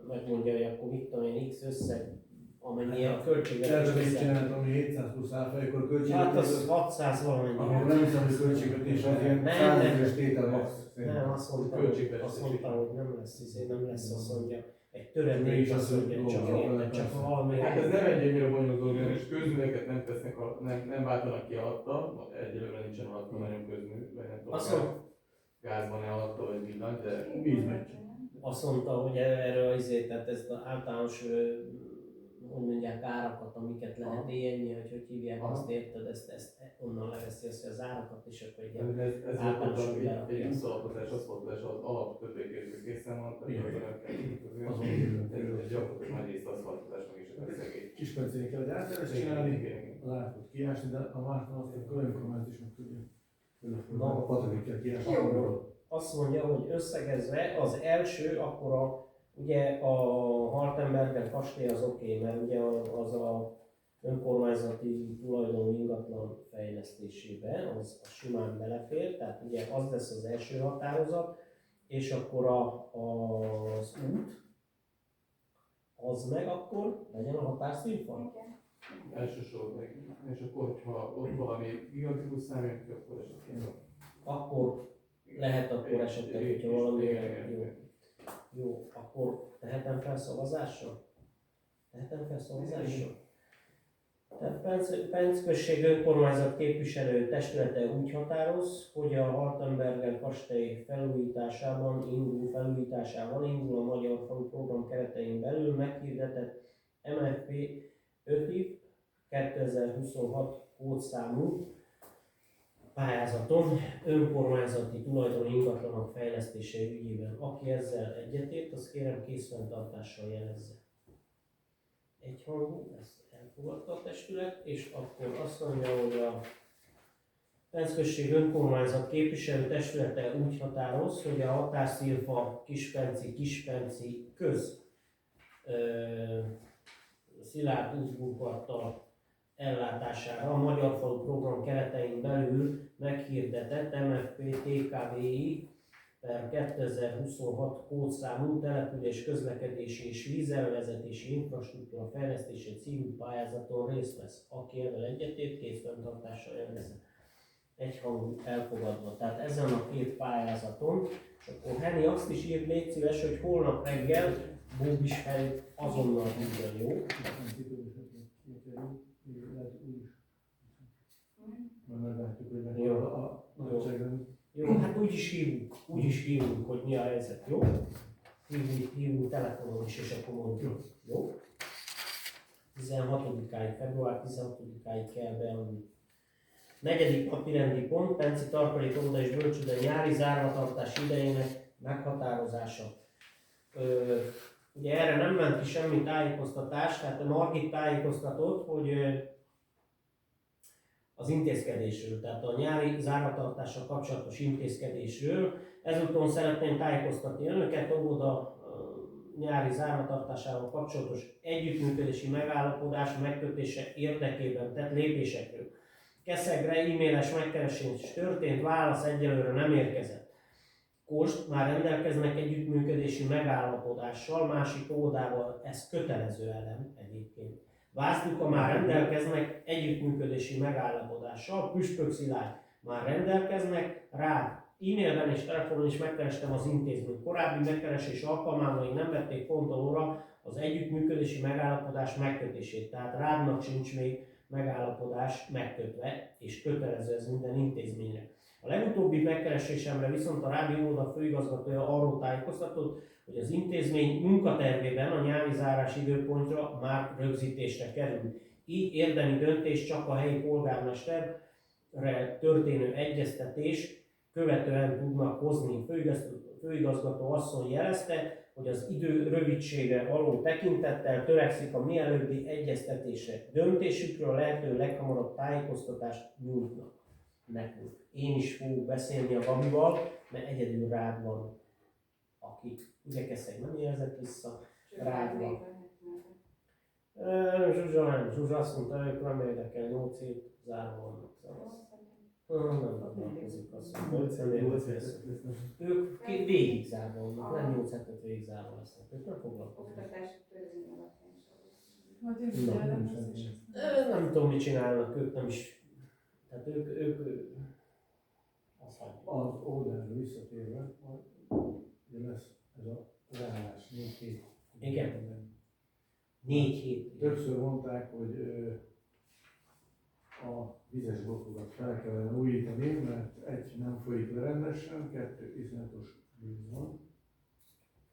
[SPEAKER 1] megmondja, hogy akkor mit tudom én, X összeg, amennyi a költségvetés
[SPEAKER 4] Tervezést
[SPEAKER 1] összeg.
[SPEAKER 4] csináltam, ami 700 plusz áfa, akkor a
[SPEAKER 1] Hát
[SPEAKER 4] költségvetés.
[SPEAKER 1] az 600 valamennyi.
[SPEAKER 4] Akkor nem hiszem, hogy költségvetés az ilyen
[SPEAKER 1] Nem,
[SPEAKER 4] 100
[SPEAKER 1] nem.
[SPEAKER 4] ezeres tétel max.
[SPEAKER 1] Nem, azt mondta, hogy nem lesz, nem lesz, azt mondja. Egy töredék
[SPEAKER 4] Mégis
[SPEAKER 1] azt
[SPEAKER 4] azt
[SPEAKER 1] mondja,
[SPEAKER 4] mondja,
[SPEAKER 1] csak valami.
[SPEAKER 2] Hát ez nem egy ennyire bonyolult dolog, és közműveket nem tesznek, nem váltanak ki alatta, egyelőre nincsen alatta nagyon közmű, vagy nem tudom,
[SPEAKER 1] Azt mondta,
[SPEAKER 2] gázban-e alatta, vagy villany, de
[SPEAKER 4] vízmegy.
[SPEAKER 1] azt mondta, hogy erről tehát ezt az általános, hogy mondják, árakat, amiket lehet élni, hogy hívják,
[SPEAKER 2] Aha.
[SPEAKER 1] azt érted, ezt onnan leveszi azt, hogy az árakat, és akkor egy ilyen
[SPEAKER 2] ez
[SPEAKER 1] általános
[SPEAKER 2] volt
[SPEAKER 1] lerakja.
[SPEAKER 2] egy úszalapozás, az volt, és az alap többé-kevésbé készen van, tehát
[SPEAKER 4] Igen.
[SPEAKER 2] az nem kell kívülni.
[SPEAKER 4] Azon
[SPEAKER 2] Ez
[SPEAKER 4] kívül.
[SPEAKER 2] egy gyakorlatilag nagy részt aszfaltozás, meg is a szegély.
[SPEAKER 4] Kispencének kell egy átteres csinálni, a látkot kiásni, de a Márton azt a önkormányzat is meg tudja.
[SPEAKER 1] Na.
[SPEAKER 4] A patokig kell kiásni.
[SPEAKER 1] Jó. Azt mondja, hogy összegezve az első, akkor ugye a Hartenberger kastély az oké, mert ugye az a önkormányzati tulajdonú ingatlan fejlesztésébe, az simán belefér, tehát ugye az lesz az első határozat, és akkor az út, az meg akkor legyen a határszínfal.
[SPEAKER 2] Elsősorban. És akkor, hogyha ott valami gigantikus szám jön ki, akkor esetleg.
[SPEAKER 1] Akkor lehet akkor esetleg, hogyha valami
[SPEAKER 2] Igen.
[SPEAKER 1] jó. Jó, akkor tehetem fel szavazásra? Tehetem fel szavazásra? Tehát Penc község önkormányzat képviselő testülete úgy határoz, hogy a Hartenberger kastély felújításával indul a Magyar Falu Program keretein belül meghirdetett MFP 5 év 2026 kódszámú pályázaton önkormányzati tulajdoni ingatlanok fejlesztése ügyében. Aki ezzel egyetért, az kérem készfenntartással jelezze. Egyhangú, ezt elfogadta a testület, és akkor azt mondja, hogy a Penc község önkormányzat képviselő testülete úgy határoz, hogy a határszilfa Kispenci köz szilárd útburkolattal ellátására a Magyar Falu Program keretein belül meghirdetett MFP TKVI per 2026 kódszámú település közlekedési és vízelvezetési infrastruktúra fejlesztése című pályázaton részt vesz. Aki ezzel egyetért, készfenntartással jelezze. Egyhangú elfogadva. Tehát ezen a két pályázaton, és akkor Henny azt is írt, légy szíves, hogy holnap reggel Bóbis felé azonnal minden jó.
[SPEAKER 4] Meglátjuk, hogy
[SPEAKER 1] Jó.
[SPEAKER 4] a nagyságrend.
[SPEAKER 1] Jó, hát úgy is hívunk, hogy mi a helyzet, jó? Hívunk telefonon is, és akkor mondjuk. Jó? 16-áig, február 16-áig kell beadni. Negyedik napi rendi pont, Penci tartalék óvoda és bölcsőde nyári zárvatartás idejének meghatározása. Ugye erre nem ment ki semmi tájékoztatás, tehát a Margit tájékoztatott, hogy az intézkedésről, tehát a nyári zárvatartással kapcsolatos intézkedésről. Ezúton szeretném tájékoztatni önöket óvoda nyári zárvatartásával kapcsolatos együttműködési megállapodás megkötése érdekében tett lépésekről. Keszegre e-mailes megkeresés történt, válasz egyelőre nem érkezett. Kost már rendelkeznek együttműködési megállapodással, másik óvodával ez kötelező elem egyébként. Vászluka már rendelkeznek együttműködési megállapodással, Püspök Szilárd már rendelkeznek, rá e-mailben és telefonon is megkerestem az intézményt. Korábbi megkeresés alkalmával még nem vették fontolóra az együttműködési megállapodás megkötését, tehát rádnak sincs még megállapodás megkötve, és kötelező ez minden intézményre. A legutóbbi megkeresésemre viszont a Rádi óvoda főigazgatója arról tájékoztatott, hogy az intézmény munkatervében a nyári zárás időpontja már rögzítésre kerül. Így érdemi döntés csak a helyi polgármesterre történő egyeztetés követően tudnak hozni. Főigazgató asszony jelezte, hogy az idő rövidségre való tekintettel törekszik a mielőbbi egyeztetésre. Döntésükről lehető leghamarabb tájékoztatást nyújtnak nekünk. Én is fogok beszélni a Gabival, mert egyedül rád van, akik igyekeztek, nem érzett vissza, rád van. Zsuzsa azt mondta, hogy nem érdekel, 8 év zárva vannak. Nem foglalkozik azt, hogy ők végig zárva vannak, nem 8 hetet végig zárva lesznek, ők nem foglalkoznak.
[SPEAKER 3] Oktatási törvény alapján
[SPEAKER 1] Nem tudom, mit csinálnak, ők nem is, tehát ők azt hagyják.
[SPEAKER 4] Az óvodára visszatérve, ugye lesz ez a leállás 4 hét.
[SPEAKER 1] Igen. 4 hét.
[SPEAKER 4] Többször mondták, hogy a vizes blokkokat fel kellene újítani, mert egy nem folyik le rendesen, 2 iszonyatos víz van.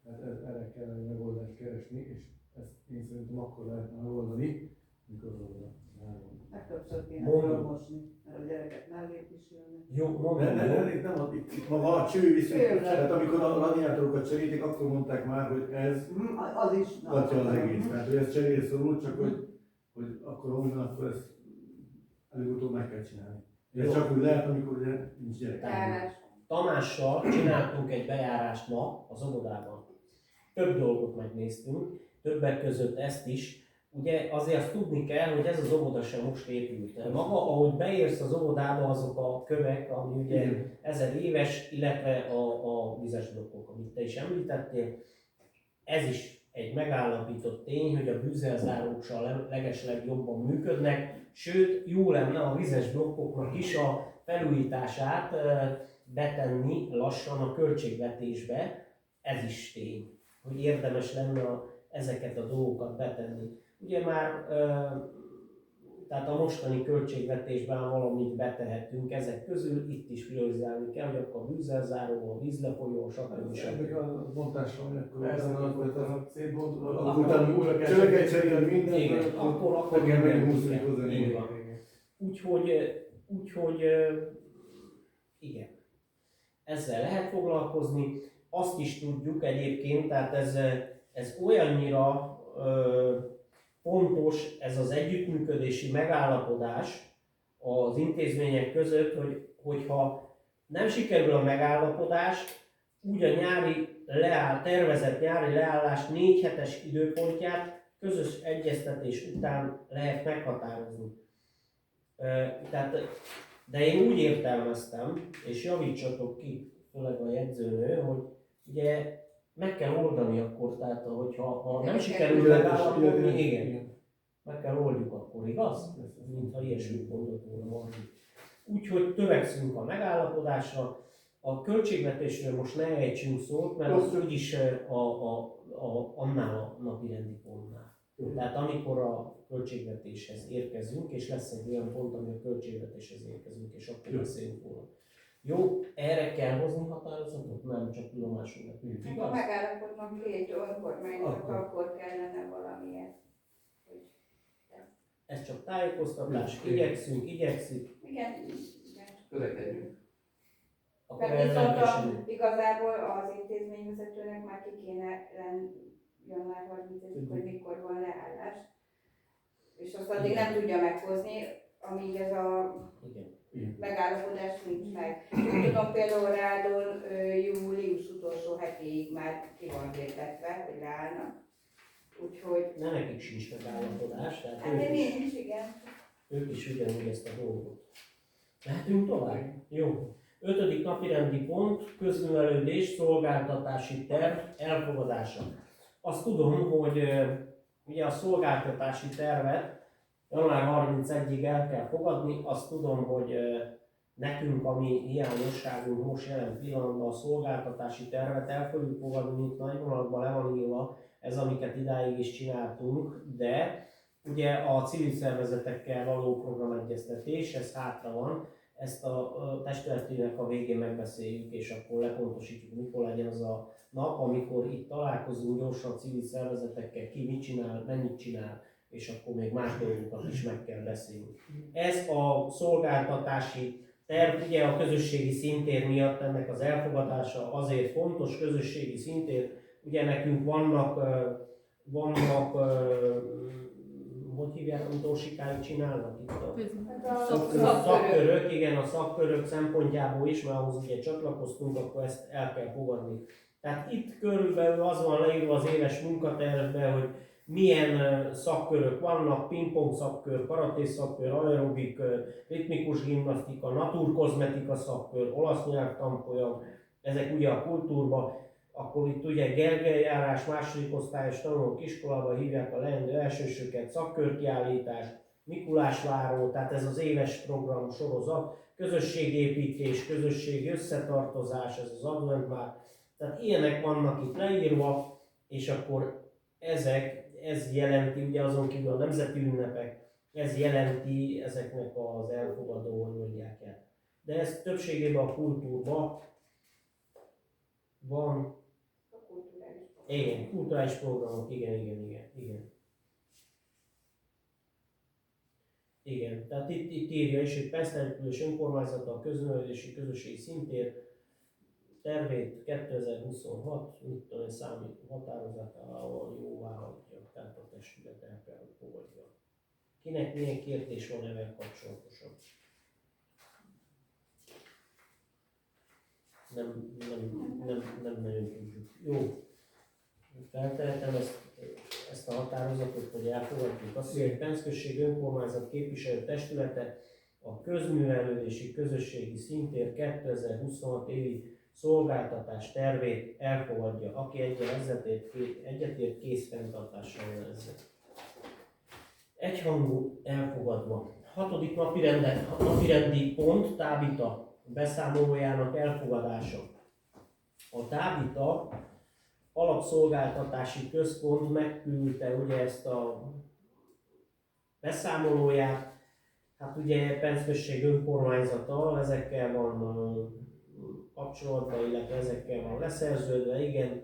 [SPEAKER 4] Tehát erre kellene megoldást keresni, és ezt én szerintem akkor lehetne megoldani, mikor az oda zárva.
[SPEAKER 5] Legtöbbször kéne
[SPEAKER 1] Mondom.
[SPEAKER 5] fölmosni, mert a gyerekek mellé is jönnek.
[SPEAKER 1] Jó, mondom,
[SPEAKER 4] Nem, itt maga a cső viszont, tehát amikor a radiátorokat cserítik, akkor mondták már, hogy ez
[SPEAKER 5] Az is.
[SPEAKER 4] tartja az egész. Tehát, hogy ez cserél szorul, csak hogy akkor onnan, akkor ezt előbb-utóbb meg kell csinálni. Ez csak úgy lehet, amikor ugye nincs gyerek.
[SPEAKER 1] Tamással csináltunk egy bejárást ma az óvodában. Több dolgot megnéztünk, többek között ezt is. Ugye azért azt tudni kell, hogy ez az óvoda sem most épült. Maga, ahogy beérsz az óvodába, azok a kövek, ami ugye 1000 éves, illetve a vizes blokkok, amit te is említettél, ez is egy megállapított tény, hogy a bűzelzárók se a legeslegjobban működnek, sőt, jó lenne a vizes blokkoknak is a felújítását betenni lassan a költségvetésbe. Ez is tény, hogy érdemes lenne ezeket a dolgokat betenni. Ugye már tehát a mostani költségvetésben valamit betehetünk ezek közül, itt is priorizálni kell, hogy akkor a vízzelzáró, a vízlefolyó, stb.
[SPEAKER 4] Ennek a bontásra, hogy akkor
[SPEAKER 2] a szétbontod,
[SPEAKER 4] akkor utána cselekedj cserélni mindent,
[SPEAKER 1] igen, akkor
[SPEAKER 4] kell menni
[SPEAKER 1] mindent
[SPEAKER 4] 20
[SPEAKER 1] kell.
[SPEAKER 4] hozni.
[SPEAKER 1] Így van. Úgyhogy igen, ezzel lehet foglalkozni. Azt is tudjuk egyébként, tehát ez olyannyira fontos, ez az együttműködési megállapodás az intézmények között, hogyha nem sikerül a megállapodás, úgy a tervezett nyári leállás 4 hetes időpontját közös egyeztetés után lehet meghatározni. De én úgy értelmeztem, és javítsatok ki, főleg a jegyzőnő, hogy ugye meg kell oldani akkor, tehát ha nem sikerül megállapodni, igen, meg kell oldjuk akkor, igaz? Mintha ilyesmit mondott volna valami. Úgyhogy törekszünk a megállapodásra, a költségvetésről most ne ejtsünk szót, mert az úgyis annál a napirendi pontnál. Tehát amikor a költségvetéshez érkezünk, és lesz egy olyan pont, ami a költségvetéshez érkezünk, és akkor beszélünk róla. Jó, erre kell hozni határozatot? Nem csak tudomásul nekünk,
[SPEAKER 3] Ha
[SPEAKER 1] igaz?
[SPEAKER 3] megállapodnak két önkormányzat, akkor kellene valamiért.
[SPEAKER 1] Ez csak tájékoztatás, igyekszik.
[SPEAKER 3] Igen.
[SPEAKER 2] Törekedjünk.
[SPEAKER 1] Akkor
[SPEAKER 3] De
[SPEAKER 1] erre
[SPEAKER 3] viszont
[SPEAKER 1] nem kell
[SPEAKER 3] igazából az intézményvezetőnek már ki kéne január 30-ig, hogy mikor van leállás. És azt addig nem tudja meghozni, amíg ez a megállapodás nincs meg. Tudom, például Rádon július utolsó hetéig már ki van hirdetve, hogy leállnak. Úgyhogy...
[SPEAKER 1] De nekik sincs megállapodás, tehát
[SPEAKER 3] Hát nincs, igen.
[SPEAKER 1] ők is ugyanúgy ezt a dolgot. Mehetünk tovább? Jó. 5. napirendi pont, közművelődés, szolgáltatási terv elfogadása. Azt tudom, hogy ugye a szolgáltatási tervet január 31-ig el kell fogadni, azt tudom, hogy nekünk, ami hiányosságunk most jelen pillanatban a szolgáltatási tervet el fogjuk fogadni, mint nagy vonalakban le van írva, ez amiket idáig is csináltunk, de ugye a civil szervezetekkel való programegyeztetés, ez hátra van, ezt a testületének a végén megbeszéljük, és akkor lepontosítjuk, mikor legyen az a nap, amikor itt találkozunk gyorsan civil szervezetekkel, ki mit csinál, mennyit csinál, és akkor még más dolgokat is meg kell beszélni. Ez a szolgáltatási terv, ugye a közösségi szintér miatt ennek az elfogadása azért fontos, közösségi szintér, ugye nekünk vannak hogy hívják, amit Orsikáig csinálnak itt a szakkörök, igen, a szakkörök szempontjából is, mert ahhoz ugye csatlakoztunk, akkor ezt el kell fogadni. Tehát itt körülbelül az van leírva az éves munkatervben, hogy milyen szakkörök vannak, pingpong szakkör, karaté szakkör, aerobik, ritmikus gimnasztika, naturkozmetika szakkör, olasz nyelvtanfolyam, ezek ugye a kultúrba. Akkor itt ugye Gergely járás, második osztályos tanulók iskolába hívják a leendő elsősöket, szakkörkiállítás, Mikulásváró, tehát ez az éves program sorozat, közösségépítés, közösségi összetartozás, ez az advent már, tehát ilyenek vannak itt leírva, és akkor ez jelenti, ugye azon kívül a nemzeti ünnepek, ez jelenti ezeknek az elfogadó, hogy mondják el. De ez többségében a kultúrban van. Igen, kulturális programok, igen. Igen, tehát itt írja is, hogy Pesztelepülés önkormányzata a közművelési közösségi szintér tervét 2026, mit tudom, számít határozatával jóvá hagyja, tehát a testület el kell, hogy fogadja. Kinek milyen kérdés van ezzel kapcsolatosan? Nem nagyon tudjuk. Jó. Feltehetem ezt a határozatot, hogy elfogadjuk. Azt mondja, hogy Penszközség önkormányzat képviselő testülete a közművelődési közösségi szintér 2026 évi szolgáltatás tervét elfogadja, aki egyetért kész fenntartással jelezze. Egyhangú elfogadva. 6. napirendi pont Tábita beszámolójának elfogadása. A Tábita alapszolgáltatási központ megküldte ugye ezt a beszámolóját. Hát ugye Penc község önkormányzata ezekkel van kapcsolatban, illetve ezekkel van leszerződve, igen,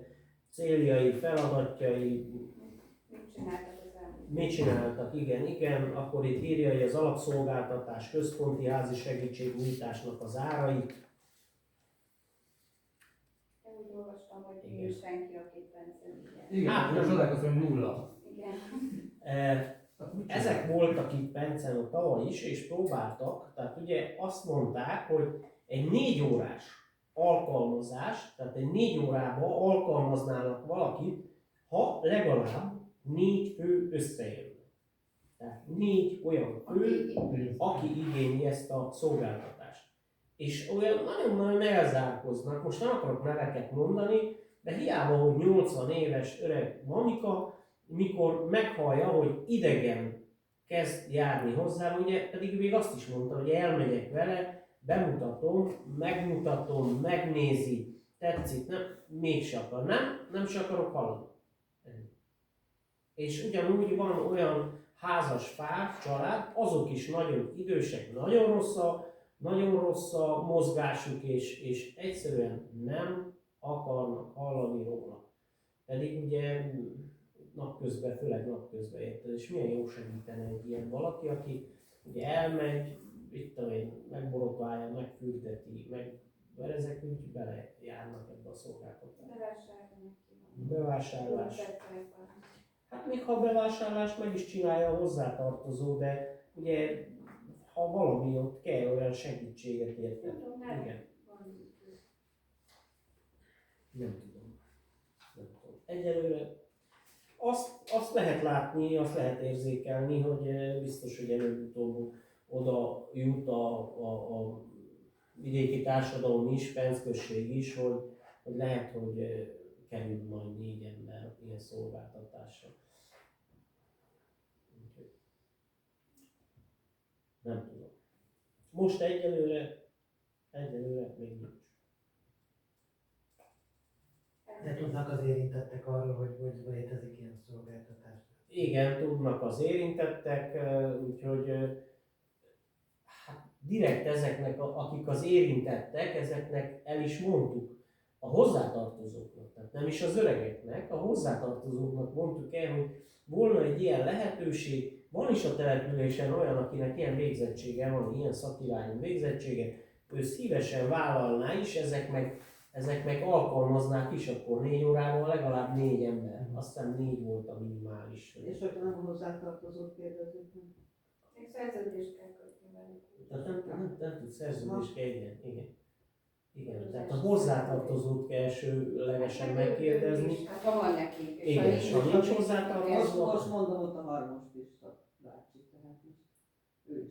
[SPEAKER 1] céljai, feladatjai, mit csináltak, igen, akkor itt írja, hogy az alapszolgáltatás központi házi segítségnyújtásnak az árait.
[SPEAKER 3] Én úgy olvastam, hogy
[SPEAKER 1] Igen.
[SPEAKER 3] nincs senki, aki Pencen.
[SPEAKER 2] Igen,
[SPEAKER 1] Hát,
[SPEAKER 2] most csodálkozom, hogy 0.
[SPEAKER 3] Igen.
[SPEAKER 1] Ezek voltak itt Pencen a tavaly is, és próbáltak, tehát ugye azt mondták, hogy egy 4 órás alkalmazás, tehát egy 4 órába alkalmaznának valakit, ha legalább 4 fő összejön. Tehát 4 olyan fő, aki igényli ezt a szolgáltatást. És olyan nagyon-nagyon elzárkoznak, most nem akarok neveket mondani, de hiába, hogy 80 éves öreg mamika, mikor meghallja, hogy idegen kezd járni hozzá, ugye pedig még azt is mondta, hogy elmegyek vele, bemutatom, megmutatom, megnézi, tetszik, nem, mégse akar, nem se akarok hallani. És ugyanúgy van olyan házas pár, család, azok is nagyon idősek, nagyon rossz a mozgásuk, és egyszerűen nem akarnak hallani róla. Pedig ugye napközben, főleg napközben érted, és milyen jó segítene egy ilyen valaki, aki ugye elmegy, itt megborotválja, megfürdeti, mert ezek úgy belejárnak ebbe a szolgáltatásba. Bevásárlás. Hát még ha a bevásárlás meg is csinálja a hozzátartozó, de ugye ha valami ott kell olyan segítséget érted. Igen. Nem tudom. Egyelőre azt lehet látni, azt lehet érzékelni, hogy biztos, hogy előbb-utóbb oda jut a vidéki társadalom is, Penc község is, hogy lehet, hogy kerül majd 4 ember ilyen szolgáltatásra. Nem tudom. Most egyelőre még nincs.
[SPEAKER 6] De tudnak az érintettek arról, hogy létezik ilyen szolgáltatás?
[SPEAKER 1] Igen, tudnak az érintettek, úgyhogy hát direkt ezeknek, akik az érintettek, ezeknek el is mondtuk a hozzátartozóknak, tehát nem is az öregeknek, a hozzátartozóknak mondtuk el, hogy volna egy ilyen lehetőség, van is a településen olyan, akinek ilyen végzettsége van, ilyen szakirányú végzettsége, ő szívesen vállalná is, ezek meg alkalmaznák is akkor 4 órával legalább 4 ember. Aztán 4 volt a minimális.
[SPEAKER 5] És hogyha nem hozzátartozott kérdezik, nem?
[SPEAKER 3] Még szerződést kell kötni velük.
[SPEAKER 1] Tehát nem tud szerződést kell, igen. Tehát a hozzátartozót kell elsőlegesen megkérdezni.
[SPEAKER 3] Hát ha van neki.
[SPEAKER 1] Igen, és ha nincs hozzátartozó,
[SPEAKER 5] Most mondom ott a Harmos Pista bácsi, tehát ő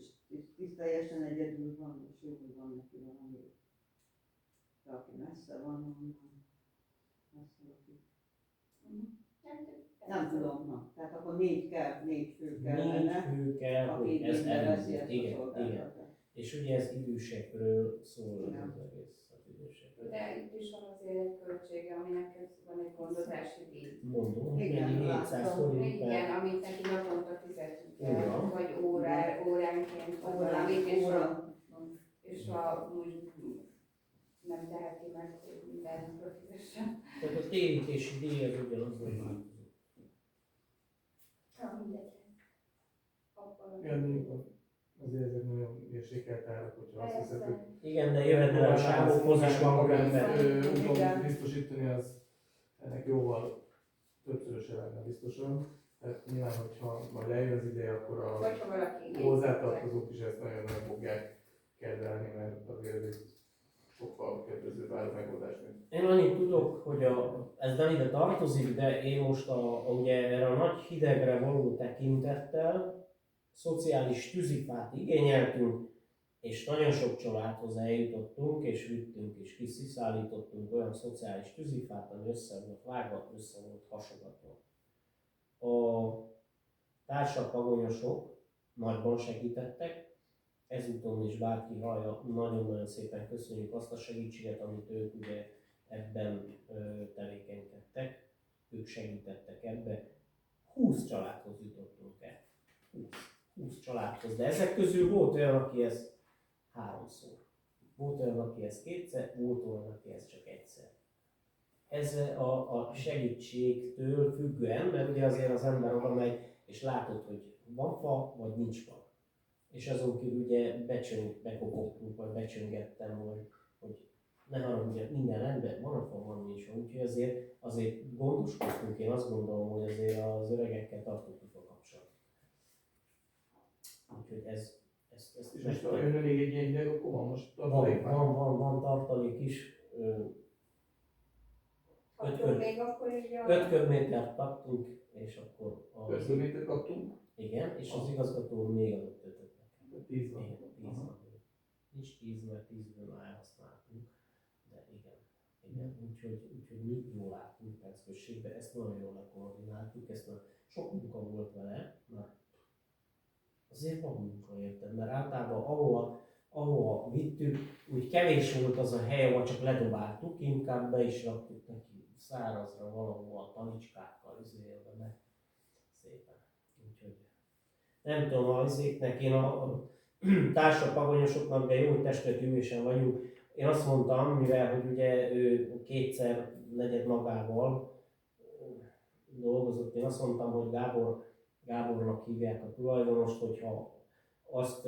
[SPEAKER 5] is teljesen egyedül van, és jó, hogy van neki valami. De aki messze van, messze aki. Nem tudom, na. Tehát akkor 4 fő kellene,
[SPEAKER 1] 4 fő kell,
[SPEAKER 5] aki
[SPEAKER 1] hogy ez
[SPEAKER 5] igénybe veszi
[SPEAKER 1] elindul.
[SPEAKER 5] ezt a
[SPEAKER 1] Igen.
[SPEAKER 5] szolgáltatást.
[SPEAKER 1] És ugye ez idősekről szól
[SPEAKER 5] Igen.
[SPEAKER 1] az egész. Az idősekről.
[SPEAKER 3] De itt is van azért egy költsége, aminek van egy gondozási díj.
[SPEAKER 1] Mondom, hogy
[SPEAKER 5] Igen,
[SPEAKER 1] mennyi 700
[SPEAKER 5] láttam.
[SPEAKER 1] forint per.
[SPEAKER 3] Igen, amit neki naponta fizetni
[SPEAKER 1] Igen.
[SPEAKER 3] kell, vagy óránként, vagy valamit, és ha úgy nem teheti meg, hogy mindenről fizessen.
[SPEAKER 1] Tehát a térítési díj az ugyanazon változó.
[SPEAKER 3] Mindegy. Abban
[SPEAKER 2] Igen, mondjuk azért ezek nagyon mérsékelt árak, hogyha azt hiszed, hogy
[SPEAKER 1] Igen, de jövedelem sávokhoz is van ember.
[SPEAKER 2] utóbb biztosítani, az ennek jóval többszöröse lenne biztosan. Tehát nyilván, hogyha majd eljön az ideje, akkor a
[SPEAKER 3] Hogyha valaki
[SPEAKER 2] hozzátartozók is ezt nagyon-nagyon fogják kedvelni, mert azért ez egy sokkal kedvezőbb áru megoldás, mint
[SPEAKER 1] Én annyit tudok, hogy ez nem ide tartozik, de én most ugye erre a nagy hidegre való tekintettel szociális tűzifát igényeltünk, és nagyon sok családhoz eljutottunk, és vittünk, és kiszállítottunk olyan szociális tűzifát, ami össze volt vágva, össze volt hasogatva. A társak, pagonyosok nagyban segítettek, ezúton is bárki hallja, nagyon-nagyon szépen köszönjük azt a segítséget, amit ők ugye ebben tevékenykedtek, ők segítettek ebbe. 20 családhoz jutottunk el. 20 családhoz, de ezek közül volt olyan, aki ez 3-szor. Volt olyan, aki ez 2-szer, volt olyan, aki ez csak 1-szer. Ez a segítségtől függően, mert ugye azért az ember oda megy, és látod, hogy van fa, vagy nincs fa. És azon kívül ugye bekopogtunk, vagy becsöngettem, hogy ne haragudj, minden rendben, van a fa, van nincs. Úgyhogy azért gondoskodtunk, én azt gondolom, hogy azért az öregekkel tartottuk a kapcsolatot. Úgyhogy ez
[SPEAKER 2] És most jön még egy ilyen ideg, akkor van most tartalék?
[SPEAKER 1] van tartalék is.
[SPEAKER 3] Attól még akkor így
[SPEAKER 1] 5 köbmétert kaptunk, és akkor
[SPEAKER 2] 5 kilométert kaptunk?
[SPEAKER 1] igen, és az igazgató még adott 5-öt.
[SPEAKER 2] 10 van.
[SPEAKER 1] Igen, 10 van. Nincs 10, mert 10-ből már elhasználtunk, de igen. Úgyhogy mi jól láttunk Percközségbe, ezt nagyon jól lekoordináltuk, sok munka volt vele, mert azért van munka, érted, mert általában ahova vittük, úgy kevés volt az a hely, ahol csak ledobáltuk, inkább be is raktuk neki szárazra valahol a talicskákkal, izélve meg szépen. Úgyhogy nem tudom, azéknek én a társak pagonyosoknak, de jó, hogy testületülésen vagyunk. Én azt mondtam, mivel hogy ugye ő 2-szer negyed magával dolgozott, én azt mondtam, hogy Gábornak hívják a tulajdonost, hogyha azt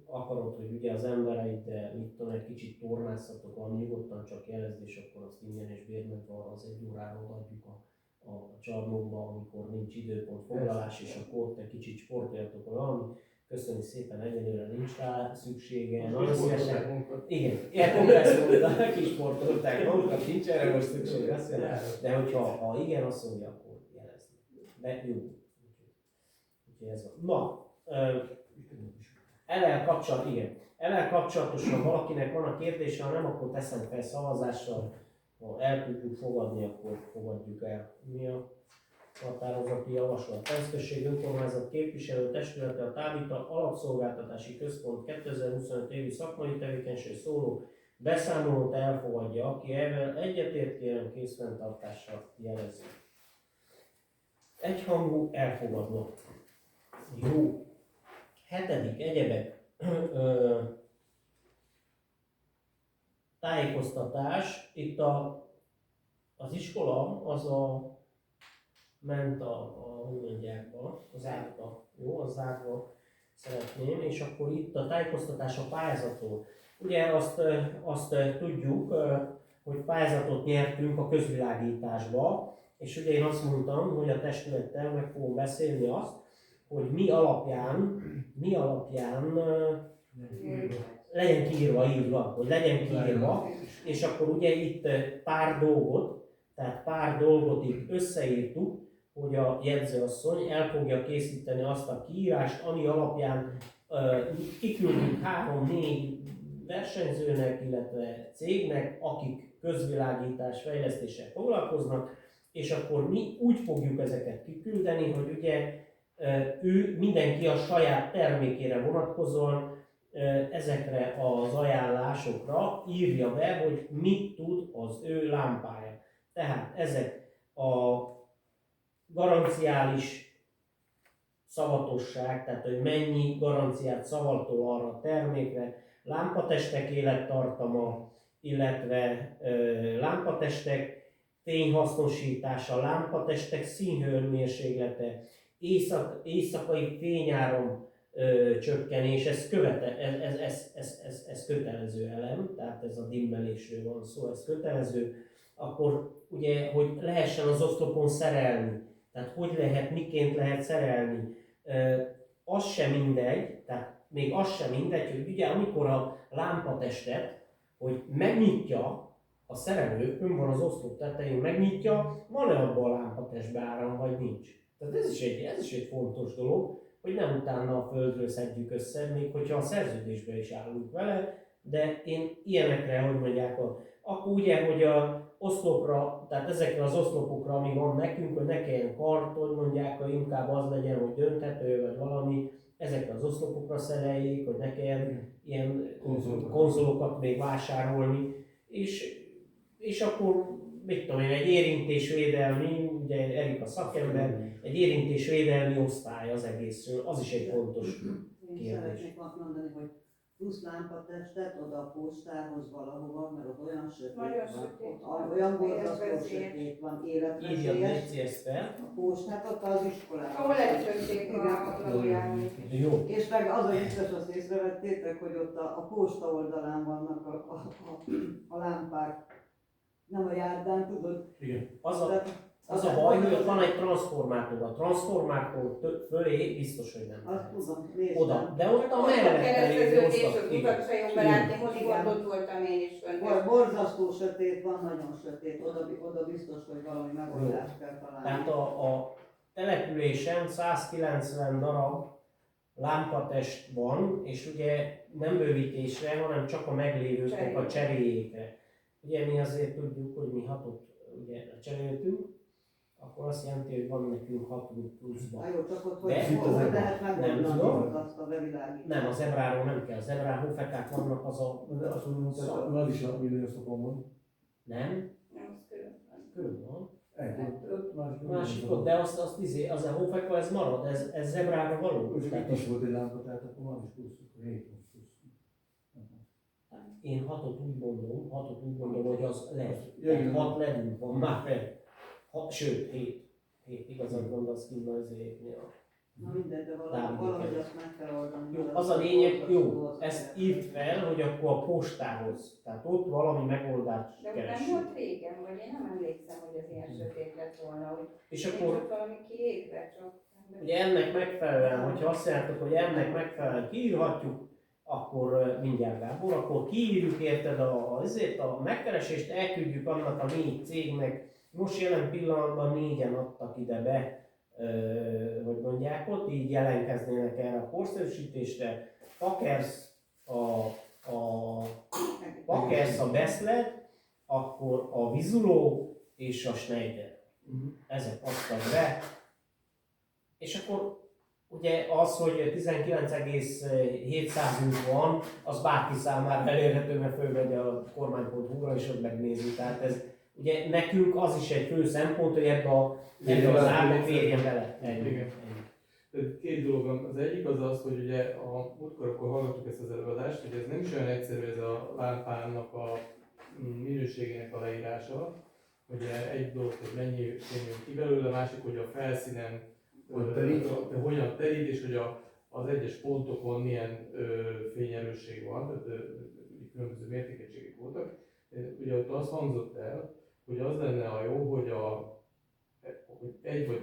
[SPEAKER 1] akarod, hogy ugye az embereiddel mit tudom, egy kicsit tornázhatok, valami nyugodtan csak jelezd, és akkor azt ingyen és bérmentve az 1 órára odaadjuk a csarnokba, amikor nincs időpont foglalás, és akkor ott egy kicsit sportoljatok valami. Köszönjük szépen, egyelőre nincs rá szüksége. Nagyon szívesen. Igen, ilyen komplexum, de kisportolták magukat, nincs erre most szükség, de hogyha igen, azt mondja, akkor jelezni. De jó. Úgyhogy ez van. Na, LL kapcsolatosan valakinek van a kérdése, ha nem, akkor teszem fel szavazással, ha el tudjuk fogadni, akkor fogadjuk el. Mi a határozati javaslat? Percközség önkormányzat képviselő testülete a Tábita Alapszolgáltatási Központ 2025 évi szakmai tevékenység szóló beszámolót elfogadja, aki ezzel egyetért, kérem készfenntartással jelezi. Egyhangú elfogadva. Jó. 7. egyebek. Tájékoztatás. Itt az iskola az ment hogy mondják, az árba. Jó, az árba szeretném, és akkor itt a tájékoztatás a pályázatról. Ugye azt tudjuk, hogy pályázatot nyertünk a közvilágításba, és ugye én azt mondtam, hogy a testülettel meg fogom beszélni azt, hogy mi alapján legyen kiírva, így van, hogy legyen kiírva, és akkor ugye itt pár dolgot itt összeírtuk, hogy a jegyzőasszony el fogja készíteni azt a kiírást, ami alapján kiküldünk 3-4 versenyzőnek, illetve cégnek, akik közvilágítás fejlesztéssel foglalkoznak, és akkor mi úgy fogjuk ezeket kiküldeni, hogy ugye mindenki a saját termékére vonatkozóan ezekre az ajánlásokra írja be, hogy mit tud az ő lámpája. Tehát ezek a garanciális szavatosság, tehát hogy mennyi garanciát szavatol arra a termékre, lámpatestek élettartama, illetve lámpatestek fényhasznosítása, lámpatestek színhőmérséklete, éjszakai fényáram csökkenés, ez kötelező elem, tehát ez a dimmelésről van szó, ez kötelező. Akkor ugye, hogy lehessen az oszlopon szerelni, tehát hogy lehet, miként lehet szerelni, az sem mindegy, tehát még az sem mindegy, hogy ugye amikor a lámpatestet, hogy megnyitja a szerelő, ön van az oszlop tetején, megnyitja, van-e abban a lámpatestben áram, vagy nincs. Tehát ez is egy fontos dolog, hogy nem utána a földről szedjük össze, még hogyha a szerződésben is állunk vele, de én ilyenekre, hogy mondják, akkor ugye, hogy a oszlopra, tehát ezekre az oszlopokra, ami van nekünk, hogy ne kelljen kart, hogy mondják, hogy inkább az legyen, hogy dönthető, vagy valami, ezekre az oszlopokra szereljék, hogy ne kelljen ilyen konzolokat még vásárolni, és akkor mit tudom én, egy érintésvédelmi, ugye Erika szakember, egy érintésvédelmi osztály az egészről, az is egy fontos
[SPEAKER 5] Én
[SPEAKER 1] kérdés.
[SPEAKER 5] szeretnék azt mondani, hogy plusz lámpatestet oda a postához valahova, mert ott olyan sötét
[SPEAKER 3] Nagyon
[SPEAKER 5] van,
[SPEAKER 3] sötét
[SPEAKER 5] ott
[SPEAKER 3] van,
[SPEAKER 5] olyan borzasztó
[SPEAKER 3] életveszélyes.
[SPEAKER 5] sötét van,
[SPEAKER 1] Írja
[SPEAKER 5] életveszélyes.
[SPEAKER 1] DCS fel.
[SPEAKER 5] A postát ott az iskolában.
[SPEAKER 3] Ahol letölték a valójában.
[SPEAKER 1] Jó.
[SPEAKER 5] És meg az a vicces, azt észrevettétek, hogy ott a posta oldalán vannak a lámpák. Nem a járdán, tudod?
[SPEAKER 4] Igen.
[SPEAKER 1] Az a baj, hogy ott van egy transformátor. A transformátor fölé biztos, hogy nem.
[SPEAKER 5] Azt tudom, néztem.
[SPEAKER 1] Oda. De ott a
[SPEAKER 3] Ott a
[SPEAKER 1] mellette lévő
[SPEAKER 3] kereszteződés,
[SPEAKER 1] oszlop.
[SPEAKER 3] ott
[SPEAKER 1] Igen.
[SPEAKER 3] utat se jó belátni, most
[SPEAKER 5] Igen.
[SPEAKER 3] ott voltam én is fönt.
[SPEAKER 5] Borzasztó sötét van, nagyon sötét. Oda biztos, hogy valami megoldást kell találni.
[SPEAKER 1] Tehát a településen 190 darab lámpatest van, és ugye nem bővítésre, hanem csak a meglévőknek a cseréjékre. Ugye mi azért tudjuk, hogy mi 6-ot ugye cseréltünk, akkor azt jelenti, hogy van nekünk 6 pluszban.
[SPEAKER 5] Na jó, csak ott
[SPEAKER 1] De-
[SPEAKER 5] hogy lehet
[SPEAKER 1] Nem
[SPEAKER 5] megoldani
[SPEAKER 1] tudom.
[SPEAKER 5] azt a bevilágítást.
[SPEAKER 1] Nem, az ebráról nem kell. Az ebrán hófekák vannak, az a...
[SPEAKER 4] De azt mondom, hogy az is a villanyoszlopon van.
[SPEAKER 1] Nem?
[SPEAKER 3] Nem, az külön van.
[SPEAKER 1] Külön van.
[SPEAKER 4] Egy, ott
[SPEAKER 1] Másik ott, de az az a hófeka, ez marad, ez zebrára való.
[SPEAKER 4] Úgy,
[SPEAKER 1] Tehát
[SPEAKER 4] itt is volt egy lámpa, tehát akkor van is plusz, akkor 7 plusz.
[SPEAKER 1] én 6-ot úgy mondom, hogy az LED.
[SPEAKER 4] Ja, igen.
[SPEAKER 1] 6 ledünk van már fel. Sőt, 7. 7 igazat mondasz kint az égnél.
[SPEAKER 5] Na mindegy, de
[SPEAKER 1] Dávid
[SPEAKER 5] valahogy
[SPEAKER 1] kell.
[SPEAKER 5] azt meg kell oldani.
[SPEAKER 1] Jó,
[SPEAKER 5] mert
[SPEAKER 1] az a lényeg, jó,
[SPEAKER 5] borzasztó,
[SPEAKER 1] ezt írt fel, hogy akkor a postához. Tehát ott valami megoldást
[SPEAKER 3] De ott nem
[SPEAKER 1] keresünk.
[SPEAKER 3] volt régen, vagy én nem emlékszem, hogy az ilyen sötét lett volna, hogy
[SPEAKER 1] És
[SPEAKER 3] nincs
[SPEAKER 1] akkor
[SPEAKER 3] ott valami kiégve, csak...
[SPEAKER 1] ugye ennek megfelelően, hogyha azt mondjátok, hogy ennek megfelelően kiírhatjuk, akkor mindjárt Gábor, akkor kiírjuk érted azért a megkeresést, elküldjük annak a 4 cégnek, most jelen pillanatban 4-en adtak ide be, hogy mondják ott, így jelentkeznének erre a korszerűsítésre. Pakers a Beszlet, akkor a Vizuló és a Schneider. Ezek adtak be. És akkor ugye az, hogy 19,7% van, az bárki számára elérhető, mert fölmegy a kormány.hu-ra és ott megnézi. Tehát ez ugye nekünk az is egy fő szempont, hogy ebbe az árba férjen bele.
[SPEAKER 2] Igen. Tehát két dolog van. Az egyik az, hogy ugye a múltkor akkor hallgattuk ezt az előadást, hogy ez nem is olyan egyszerű ez a lámpának a minőségének a leírása. Ugye egy dolog, hogy mennyi fény jön ki belőle, a másik, hogy a felszínen hogyan terít, és hogy az egyes pontokon milyen fényerősség van, tehát különböző mértékegységek voltak. Ugye ott az hangzott el, hogy az lenne a jó, hogy egy vagy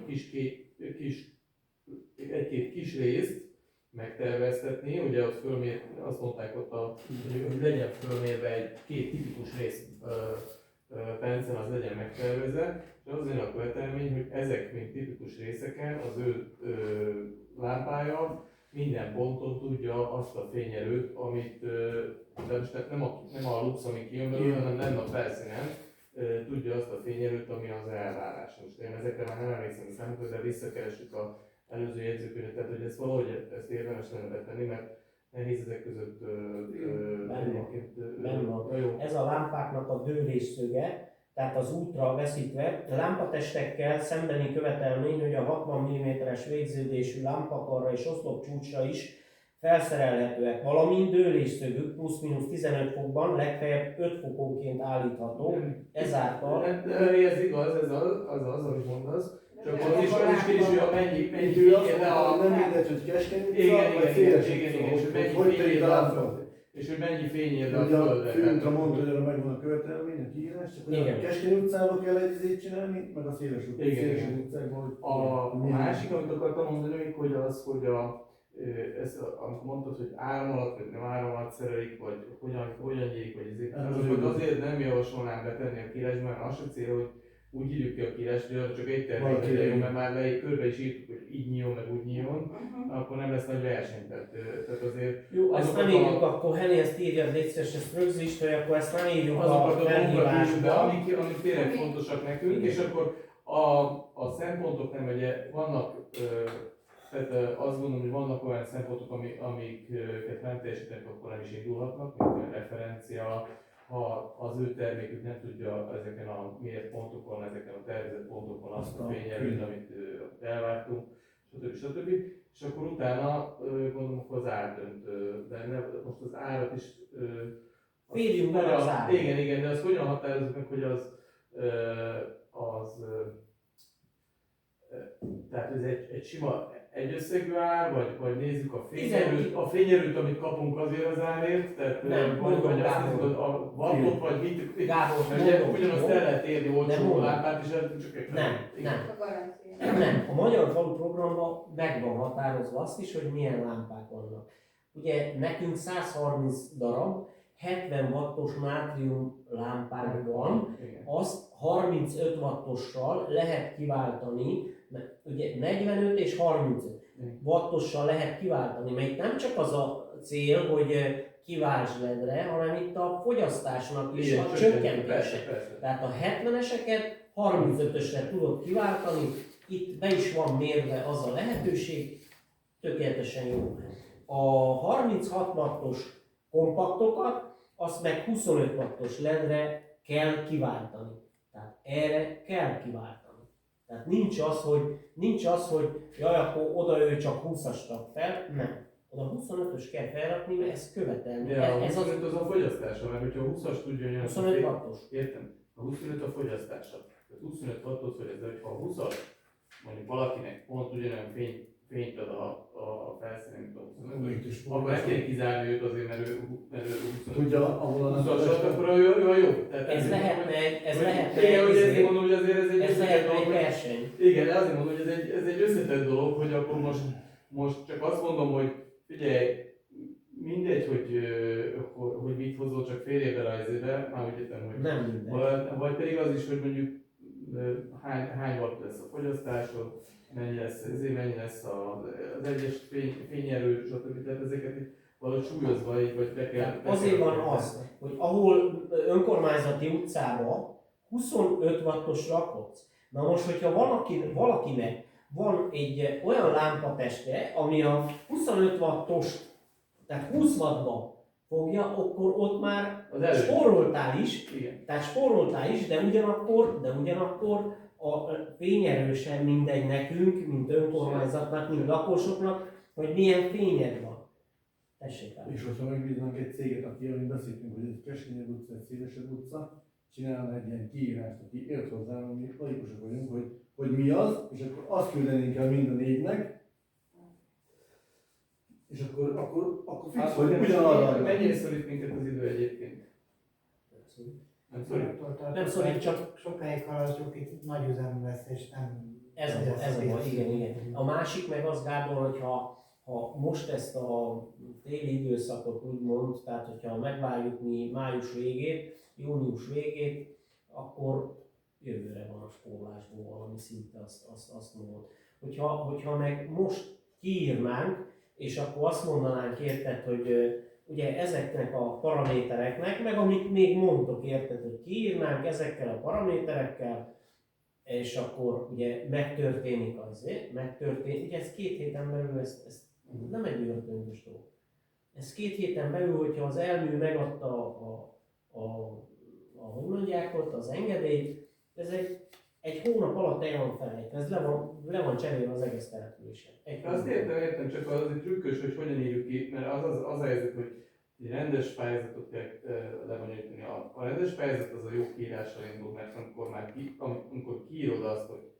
[SPEAKER 2] egy-két kis részt megterveztetni, ugye ott azt mondták ott, hogy legyen fölmérve egy-két tipikus rész pencen, az legyen megtervezve, és az lenne a követelmény, hogy ezek mint tipikus részeken az ő lámpája minden ponton tudja azt a fényerőt, amit, de most nem a lux, ami kijön belőle, hanem nem a felszínen, tudja azt a fényerőt, ami az elvárás. Most én ezekre már nem emlékszem a számokra, de visszakeressük az előző jegyzőkönyvet, tehát hogy ezt valahogy ezt érdemes lenne betenni, mert nehéz ezek között
[SPEAKER 1] Jó. Ez a lámpáknak a dőlésszöge, tehát az útra veszítve, lámpatestekkel szembeni követelmény, hogy a 60 mm-es végződésű lámpakarra és oszlopcsúcsra is felszerelhetőek, valamint dőlésszögük plusz-minusz 15 fokban, legfeljebb 5 fokonként állítható, ezáltal...
[SPEAKER 2] Ez igaz, ez az, amit mondasz. Csak az is kérdés, hogy mennyi fényér le a...
[SPEAKER 4] Nem mindegy, hogy keskeny utca,
[SPEAKER 2] Igen,
[SPEAKER 4] vagy széles
[SPEAKER 2] és hogy mennyi
[SPEAKER 4] hogy
[SPEAKER 2] fényér
[SPEAKER 4] terít
[SPEAKER 2] le
[SPEAKER 4] a
[SPEAKER 2] a
[SPEAKER 4] lámpa.
[SPEAKER 2] és hogy mennyi fényér le a
[SPEAKER 4] Ugye a
[SPEAKER 2] földre.
[SPEAKER 4] főútra mondta, hogy arra megvan a követelmény, a kiírás, csak hogy
[SPEAKER 1] Igen.
[SPEAKER 4] a keskeny utcában kell egy izét csinálni, meg a széles
[SPEAKER 2] Igen.
[SPEAKER 4] utcában, hogy...
[SPEAKER 2] A másik, amit akartam mondani, hogy az, hogy amikor mondtad, hogy áram alatt, vagy nem áram alatt szerelik, vagy hogyan nyílik, vagy ezért. Azokat azért nem javasolnám betenni a kiírásban, mert az a cél, úgy írjuk ki a kiírás, hogy az csak egy termék
[SPEAKER 4] Valaki
[SPEAKER 2] legyen jó,
[SPEAKER 4] így.
[SPEAKER 2] mert már körbe is írtuk, hogy így nyíljon, meg úgy nyíljon,
[SPEAKER 3] Uh-huh.
[SPEAKER 2] akkor nem lesz nagy verseny. Tehát azért
[SPEAKER 1] Jó, ezt
[SPEAKER 2] azokat
[SPEAKER 1] nem írjuk, akkor Henny, ezt írjad, légy szíves, ezt rögzítsd, hogy akkor ezt nem írjuk a
[SPEAKER 2] azokat a dolgokat írjuk be,
[SPEAKER 1] felhívásba.
[SPEAKER 2] amik tényleg fontosak nekünk, és akkor a szempontok nem, ugye vannak, tehát azt gondolom, hogy vannak olyan szempontok, amiket nem teljesítenek, akkor nem is indulhatnak, mint a referencia, ha az ő termékük nem tudja ezeken a mért pontokon, ezeken a tervezett pontokon azt a fényerőt, amit elvártunk, stb. És akkor utána gondolom, akkor az ár dönt benne. Most az árat is
[SPEAKER 1] Férjünk bele az árba.
[SPEAKER 2] Igen, de azt hogyan határozzuk meg, hogy tehát ez egy sima egyösszegű ár, vagy nézzük a fényerőt, amit kapunk azért az árért, tehát
[SPEAKER 1] Nem,
[SPEAKER 2] vagy
[SPEAKER 1] mondom,
[SPEAKER 2] azt
[SPEAKER 1] Gábor.
[SPEAKER 2] nézzük a wattot, vagy mit,
[SPEAKER 1] Gábor,
[SPEAKER 2] mert ugye
[SPEAKER 1] mondom,
[SPEAKER 2] ugyanazt
[SPEAKER 1] jó?
[SPEAKER 2] el lehet érni
[SPEAKER 1] Nem
[SPEAKER 2] olcsó
[SPEAKER 1] mondom.
[SPEAKER 2] lámpát, és ez csak egy
[SPEAKER 1] Nem.
[SPEAKER 3] A garancia.
[SPEAKER 1] Nem, a Magyar Falu programban meg van határozva azt is, hogy milyen lámpák vannak. Ugye nekünk 130 darab 70 wattos nátrium lámpánk van,
[SPEAKER 2] Igen.
[SPEAKER 1] azt 35 wattossal lehet kiváltani, mert ugye 45 és 35 wattossal lehet kiváltani, mert itt nem csak az a cél, hogy kiváltsd ledre, hanem itt a fogyasztásnak is a csökkentése.
[SPEAKER 2] Persze.
[SPEAKER 1] Tehát a 70-eseket 35-ösre tudod kiváltani, itt be is van mérve az a lehetőség, tökéletesen jó. A 36 wattos kompaktokat, azt meg 25 wattos ledre kell kiváltani. Tehát erre kell kiváltani. Tehát nincs az, hogy jaj, akkor oda ő csak 20-as rak fel, nem. Oda 25-ös kell felrakni, mert ez követelni.
[SPEAKER 2] De a
[SPEAKER 1] Ez
[SPEAKER 2] 25 az a fogyasztása, mert hogyha a 20-as tudja nyomni,
[SPEAKER 1] 25 wattos.
[SPEAKER 2] értem, a 25 a fogyasztása. Tehát 25 wattot fogyaszt, de hogyha a 20-as, mondjuk valakinek pont ugyanolyan fényt ad a felszínen, mint a 25-ös, akkor nem kéne kizárni őt azért, mert ő 25
[SPEAKER 4] Tudja, ahol a
[SPEAKER 2] 20-as, akkor ő jó. Tehát
[SPEAKER 1] Ez lehetne
[SPEAKER 2] igen, hogy
[SPEAKER 1] egy
[SPEAKER 2] ezért mondom, hogy azért ez egy
[SPEAKER 1] ez
[SPEAKER 2] összetett
[SPEAKER 1] lehetne egy
[SPEAKER 2] dolog.
[SPEAKER 1] verseny.
[SPEAKER 2] Igen, de azért mondom, hogy ez egy összetett dolog, hogy akkor most csak azt mondom, hogy figyelj, mindegy, hogy mit hozol, csak fél évre rajzébe, már úgy értem, hogy
[SPEAKER 1] Nem minden.
[SPEAKER 2] vagy pedig az is, hogy mondjuk hány watt lesz a fogyasztásod, mennyi lesz az egyes fényerő, stb. Tehát ezeket itt valahogy súlyozva így, vagy be kell.
[SPEAKER 1] Azért van az, hogy ahol önkormányzati utcában 25 wattos rakhatsz. Na most, hogyha valakinek van egy olyan lámpateste, ami a 25 wattos, tehát 20 wattba fogja, akkor ott már
[SPEAKER 2] Az előny.
[SPEAKER 1] spóroltál is,
[SPEAKER 2] Igen.
[SPEAKER 1] tehát spóroltál is, de ugyanakkor a fényerő sem mindegy nekünk, mint önkormányzatnak, mint lakosoknak, hogy milyen fényed van. Tessék el.
[SPEAKER 4] És hogyha megbíznánk egy céget, aki, amit beszéltünk, hogy egy keskenyebb utca, egy szélesebb utca, csinálna egy ilyen kiírást, aki ért hozzá, mi laikusok vagyunk, hogy mi az, és akkor azt küldenénk el mind a négynek, és akkor fix, hogy ugyanarra.
[SPEAKER 2] Mennyire szorít minket az idő egyébként? Nem szorít?
[SPEAKER 1] Nem szorít, csak
[SPEAKER 6] sokáig haladjuk, itt nagy üzem lesz, és nem...
[SPEAKER 1] ez a baj, igen. A másik meg az, Gábor, hogy ha most ezt a téli időszakot úgymond, tehát hogyha megvárjuk mi május végét, június végét, akkor jövőre van a spórolásból valami szinte, azt mondod. Hogyha meg most kiírnánk, és akkor azt mondanánk, érted, hogy ugye ezeknek a paramétereknek, meg amit még mondtok, érted, hogy kiírnánk ezekkel a paraméterekkel, és akkor ugye megtörténik ugye ez 2 héten belül, ez nem egy olyan döntős dolog. Ez 2 héten belül, hogyha az elmű megadta hogy mondják ott, az engedélyt, ez egy hónap alatt el van felejtve, ez le van cserélve az egész településen.
[SPEAKER 2] Azt értem, csak az egy trükkös, hogy hogyan írjuk ki, mert az a helyzet, hogy egy rendes pályázatot kell lebonyolítani. A rendes pályázat az a jó kiírással indul, mert amikor kiírod azt, hogy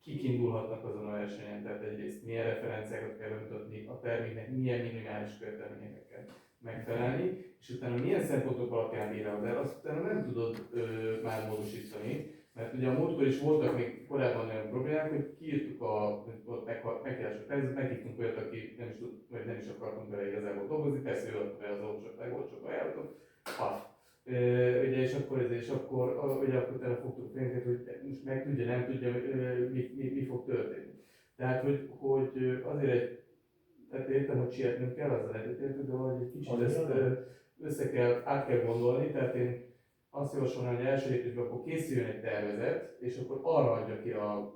[SPEAKER 2] kik indulhatnak azon a versenyen, tehát egyrészt milyen referenciákat kell bemutatni, a terméknek milyen minimális követelményeket kell megfelelni, és utána milyen szempontok alapján bírálod el, azt utána nem tudod már módosítani, mert ugye a múltkor is voltak még korábban olyan problémák, hogy kiírtuk a megkeresett helyzetet, meghívtunk olyat, aki nem is tud, vagy nem is akartunk vele igazából dolgozni, persze ő adta be az legolcsóbb ajánlatot, ugye, és akkor ugye akkor utána fogtuk félünket, hogy most meg tudja, nem tudja, mi fog történni. Tehát, hogy azért tehát értem, hogy sietnünk kell, azzal egyetértünk, de hogy egy kicsit ezt át kell gondolni, tehát én azt javasolnám, hogy első lépésben akkor készüljön egy tervezet, és akkor arra adja ki a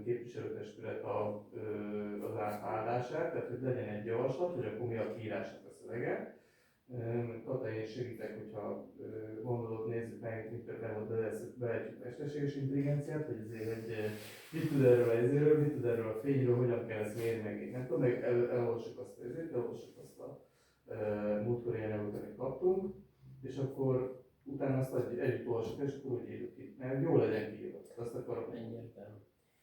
[SPEAKER 2] képviselőtestület az állását, tehát hogy legyen egy javaslat, hogy akkor mi a kiírásnak a szövege. Kata, én segítek, hogyha gondolod, nézzük meg, mit beletjük a mesterséges intelligenciát, hogy azért mit tud erről a fényről, hogyan kell ezt mérni, meg nem tudom, meg elolvassuk azt a múltkor ilyen előtt, amit kaptunk, és akkor utána azt együtt olvasok, és akkor úgy írjuk ki, mert jó legyen kiírva. Azt akarom.
[SPEAKER 1] Egyértelmű.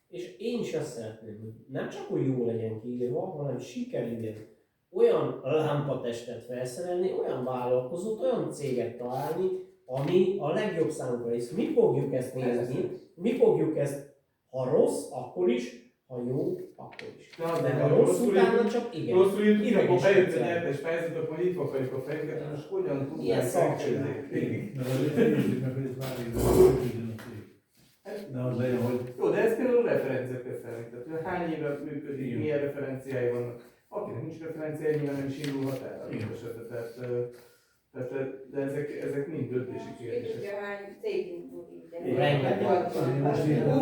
[SPEAKER 1] És én is azt szeretném, hogy nem csak hogy jó legyen kiírva, hanem sikerüljön olyan lámpatestet felszerelni, olyan vállalkozót, olyan céget találni, ami a legjobb számunkra is. Mi fogjuk ezt nézni, mi fogjuk ezt, ha rossz, akkor is, ha jó, akkor is. De ha rossz, utána csak igen.
[SPEAKER 2] Rosszul írtuk, akkor
[SPEAKER 1] Ideges
[SPEAKER 2] bejött a
[SPEAKER 1] rendszer.
[SPEAKER 2] nyertes fejezet, akkor itt akarjuk a fejünket, most hogyan
[SPEAKER 1] Ilyen
[SPEAKER 2] tudnánk
[SPEAKER 1] szakcsinál.
[SPEAKER 2] megcsinálni.
[SPEAKER 4] Mert azért nézzük meg, hogy ez már működjön a cég. Ne az legyen, hogy
[SPEAKER 2] Jó, de ez például referenciákat felvenni, tehát hogy hány éve működik,
[SPEAKER 4] Igen.
[SPEAKER 2] milyen referenciái vannak. Akinek nincs referenciái, nyilván nem is indulhat el.
[SPEAKER 4] Igen.
[SPEAKER 2] De ezek mind döntési
[SPEAKER 3] Ki
[SPEAKER 2] kérdések.
[SPEAKER 3] tudja, hány cég indul így.
[SPEAKER 1] Rengeteg.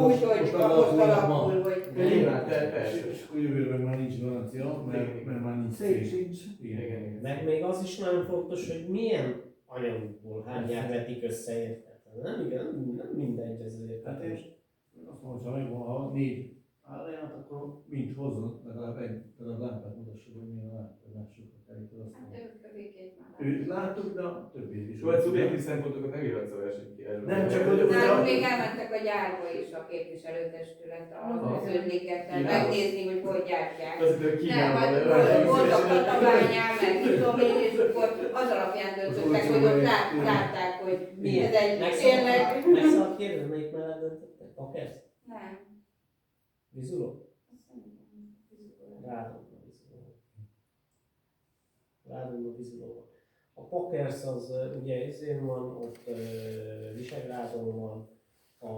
[SPEAKER 3] Úgy, hogy kapott alapul, hogy...
[SPEAKER 2] Nyilván, persze.
[SPEAKER 4] és akkor jövőre már nincs garancia, mert már nincs
[SPEAKER 5] Szép
[SPEAKER 4] cég.
[SPEAKER 5] sincs.
[SPEAKER 4] Igen.
[SPEAKER 1] Meg még az is nagyon fontos, hogy milyen anyagból hányják vetik össze, érted? Nem, igen, nem mindegy ez azért.
[SPEAKER 4] Hát és azt mondom, ha megvan, ha 4 állaját, akkor mind hozzon, legalább lámpát mutassuk, hogy milyen a lámpát, lássuk, hogy elég azt
[SPEAKER 3] Hát
[SPEAKER 4] mondom.
[SPEAKER 3] ők a végét már.
[SPEAKER 4] Őt láttuk, de a többit is.
[SPEAKER 2] Szóval szubjektív szempontokat nem írhatsz a versenyt ki erről.
[SPEAKER 4] Nem, csak hogy-
[SPEAKER 3] Nálunk még elmentek a gyárba is a képviselőtestület az özönlékekkel megnézni, hogy hogy gyártják.
[SPEAKER 2] Azt hiszem, hogy
[SPEAKER 3] Nem,
[SPEAKER 2] Kínában
[SPEAKER 3] hát voltak Tatabányán, meg mit tudom én, és akkor az alapján döntöttek, hogy ott látták, hogy ez egy tényleg...
[SPEAKER 1] Meg szabad kérdezni, melyik mellett döntöttek? Pakersz?
[SPEAKER 3] Nem.
[SPEAKER 1] Vizuló? Rádom a Vizuló. Rádom a Vizuló. A Pakersz az ugye ezért van, ott Visegrádon van, a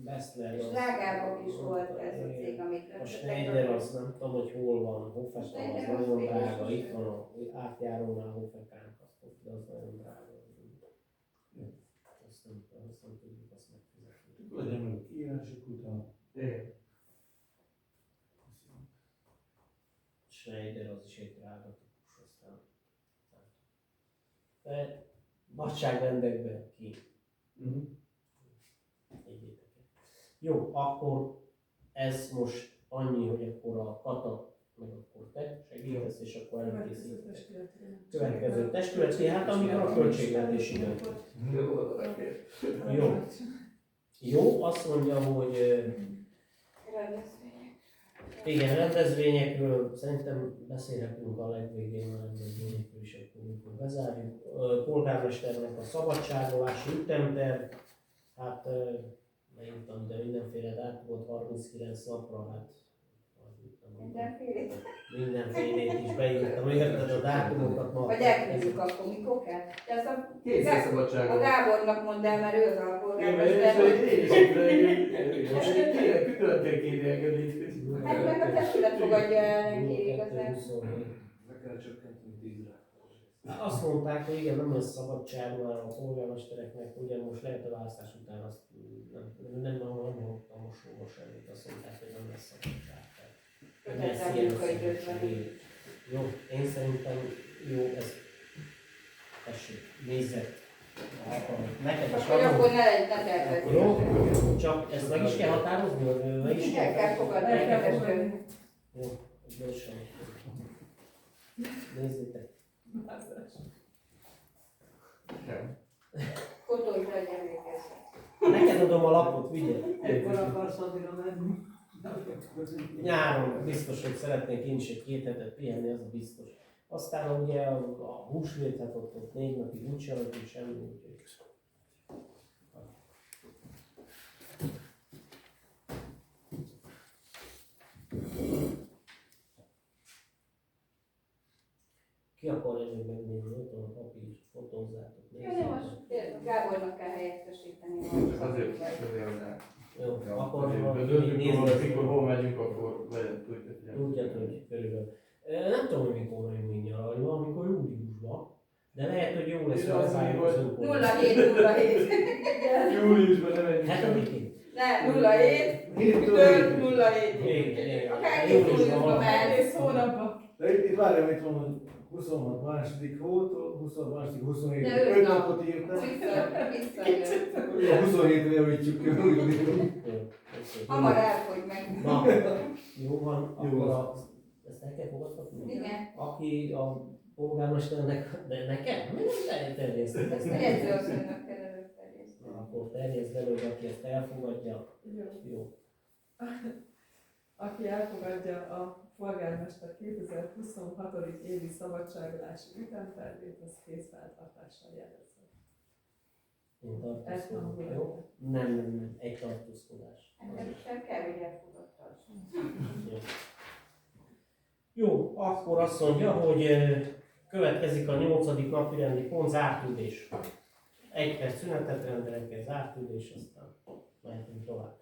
[SPEAKER 1] Bessler
[SPEAKER 3] És
[SPEAKER 1] az...
[SPEAKER 3] drágábbak is volt ez a cég, amit
[SPEAKER 1] A Schneider az nem tudom, hogy hol van, Hoffekan az
[SPEAKER 3] Schneider az
[SPEAKER 1] nagyon
[SPEAKER 3] végül
[SPEAKER 1] drága,
[SPEAKER 3] is
[SPEAKER 1] itt van a átjárónál Hoffekán, az nagyon drága. Azt nem tudjuk azt megfizetni.
[SPEAKER 4] Legyen meg a kiírások után.
[SPEAKER 2] Igen.
[SPEAKER 1] Schneider az is egy drága típus, aztán de nagyságrendekben ki. Egyétek. Jó, akkor ez most annyi, hogy akkor a Kata, meg akkor te segítesz, és akkor előkészítesz. Következő testületi, hát amikor a költségvetési döntő. Jó. Jó, azt mondja, hogy igen, rendezvényekről szerintem beszélhetünk a legvégén, a rendezvényekről is, akkor bezárjuk. Polgármesternek a szabadságolási ütemterv, hát megírtam, de mindenféle dátumot 39 napra, hát mindenfélét is beírtam, érted a dátumokat ma.
[SPEAKER 3] Vagy elküldjük akkor, mikor kell? De azt a
[SPEAKER 2] Készszerszabadságot.
[SPEAKER 3] Gábornak mondd el, mert ő az
[SPEAKER 2] Én
[SPEAKER 3] alpolgármester.
[SPEAKER 2] most külön kell kérni engedélyt.
[SPEAKER 3] Hát meg a testület fogadja el neki igazán.
[SPEAKER 4] Meg kell csökkenteni 10-re.
[SPEAKER 1] Azt mondták, hogy igen, nem lesz szabadság már a polgármestereknek, ugye most lehet a választás után azt nem hallottam most semmit, azt mondták, hogy nem lesz szabadság.
[SPEAKER 3] Kötetlen munkaidőben.
[SPEAKER 1] Jó, én szerintem jó, ez tessék, nézzek. Neked is
[SPEAKER 3] Hogy akkor
[SPEAKER 1] adom.
[SPEAKER 3] ne tervezzük.
[SPEAKER 1] Jó, csak ezt meg is kell határozni, vagy meg is
[SPEAKER 3] El kell fogadni a testület.
[SPEAKER 1] Jó, gyorsan. Nézzétek.
[SPEAKER 3] Fotói legyen végezve.
[SPEAKER 1] Neked adom a lapot, vigyél.
[SPEAKER 5] Ekkor akarsz addigra menni?
[SPEAKER 1] Nyáron biztos, hogy szeretnék én is egy 2 hetet pihenni, az a biztos. Aztán ugye a húsvét, hát ott 4 napig nincs alatt, semmi, úgyhogy... Ki akarja még megnézni, ott van a papír, fotózzátok,
[SPEAKER 3] Jó, de most Gábornak Nézzük meg.
[SPEAKER 2] közérdek.
[SPEAKER 1] Jó,
[SPEAKER 2] Ja,
[SPEAKER 1] akkor
[SPEAKER 2] döntünk róla, mikor hol megyünk, akkor legyen
[SPEAKER 1] tudja, hogy körülbelül. Nem tudom, hogy mikor jövünk nyaralni, valamikor júliusban. De lehet, hogy jó lesz,
[SPEAKER 2] És
[SPEAKER 1] hogy
[SPEAKER 2] az,
[SPEAKER 1] beszálljuk
[SPEAKER 2] hogy
[SPEAKER 1] az önkormányzat.
[SPEAKER 3] 07.
[SPEAKER 2] Júliusban nem megyünk.
[SPEAKER 1] 7-én?
[SPEAKER 3] Nem, 07.
[SPEAKER 4] Héttől
[SPEAKER 3] 07.
[SPEAKER 1] Igen.
[SPEAKER 3] Akár
[SPEAKER 1] Júliusban
[SPEAKER 3] júliusban
[SPEAKER 1] van.
[SPEAKER 3] mehet.
[SPEAKER 7] Egész hónapban.
[SPEAKER 4] De itt várjam, itt van, hogy 26 második hótól, 26 második, 27.
[SPEAKER 3] De
[SPEAKER 4] 5
[SPEAKER 3] 5 nap.
[SPEAKER 4] napot írtam.
[SPEAKER 3] Visszajön.
[SPEAKER 4] Ugye 27-re javítsuk ki, úgy van.
[SPEAKER 1] Jó, oké.
[SPEAKER 3] Hamar elfogy meg.
[SPEAKER 1] Na, jó van,
[SPEAKER 4] Jó
[SPEAKER 1] akkor
[SPEAKER 4] van.
[SPEAKER 1] ezt el kell fogadhatni?
[SPEAKER 3] Igen.
[SPEAKER 1] Aki a polgármesternek, de nekem? Mi nem terjesztett ezt?
[SPEAKER 3] A jegyzőasszonynak kell előterjeszteni.
[SPEAKER 1] Akkor terjeszd elő, hogy aki ezt elfogadja.
[SPEAKER 7] Jó.
[SPEAKER 1] Jó.
[SPEAKER 7] Aki elfogadja a polgármester 2026. évi szabadságolási ütemtervét, az készfeltartással jelezze.
[SPEAKER 1] Én tartózkodom.
[SPEAKER 7] Egyhangulag.
[SPEAKER 1] Jó? Nem. Egy tartózkodás.
[SPEAKER 3] Nekem sem kell, hogy elfogadtassam.
[SPEAKER 1] Jó, akkor azt mondja, hogy következik a 8. napi rendi pont, zárt ülés. Egy perc szünetet rendelek, zárt ülés, aztán mehetünk tovább.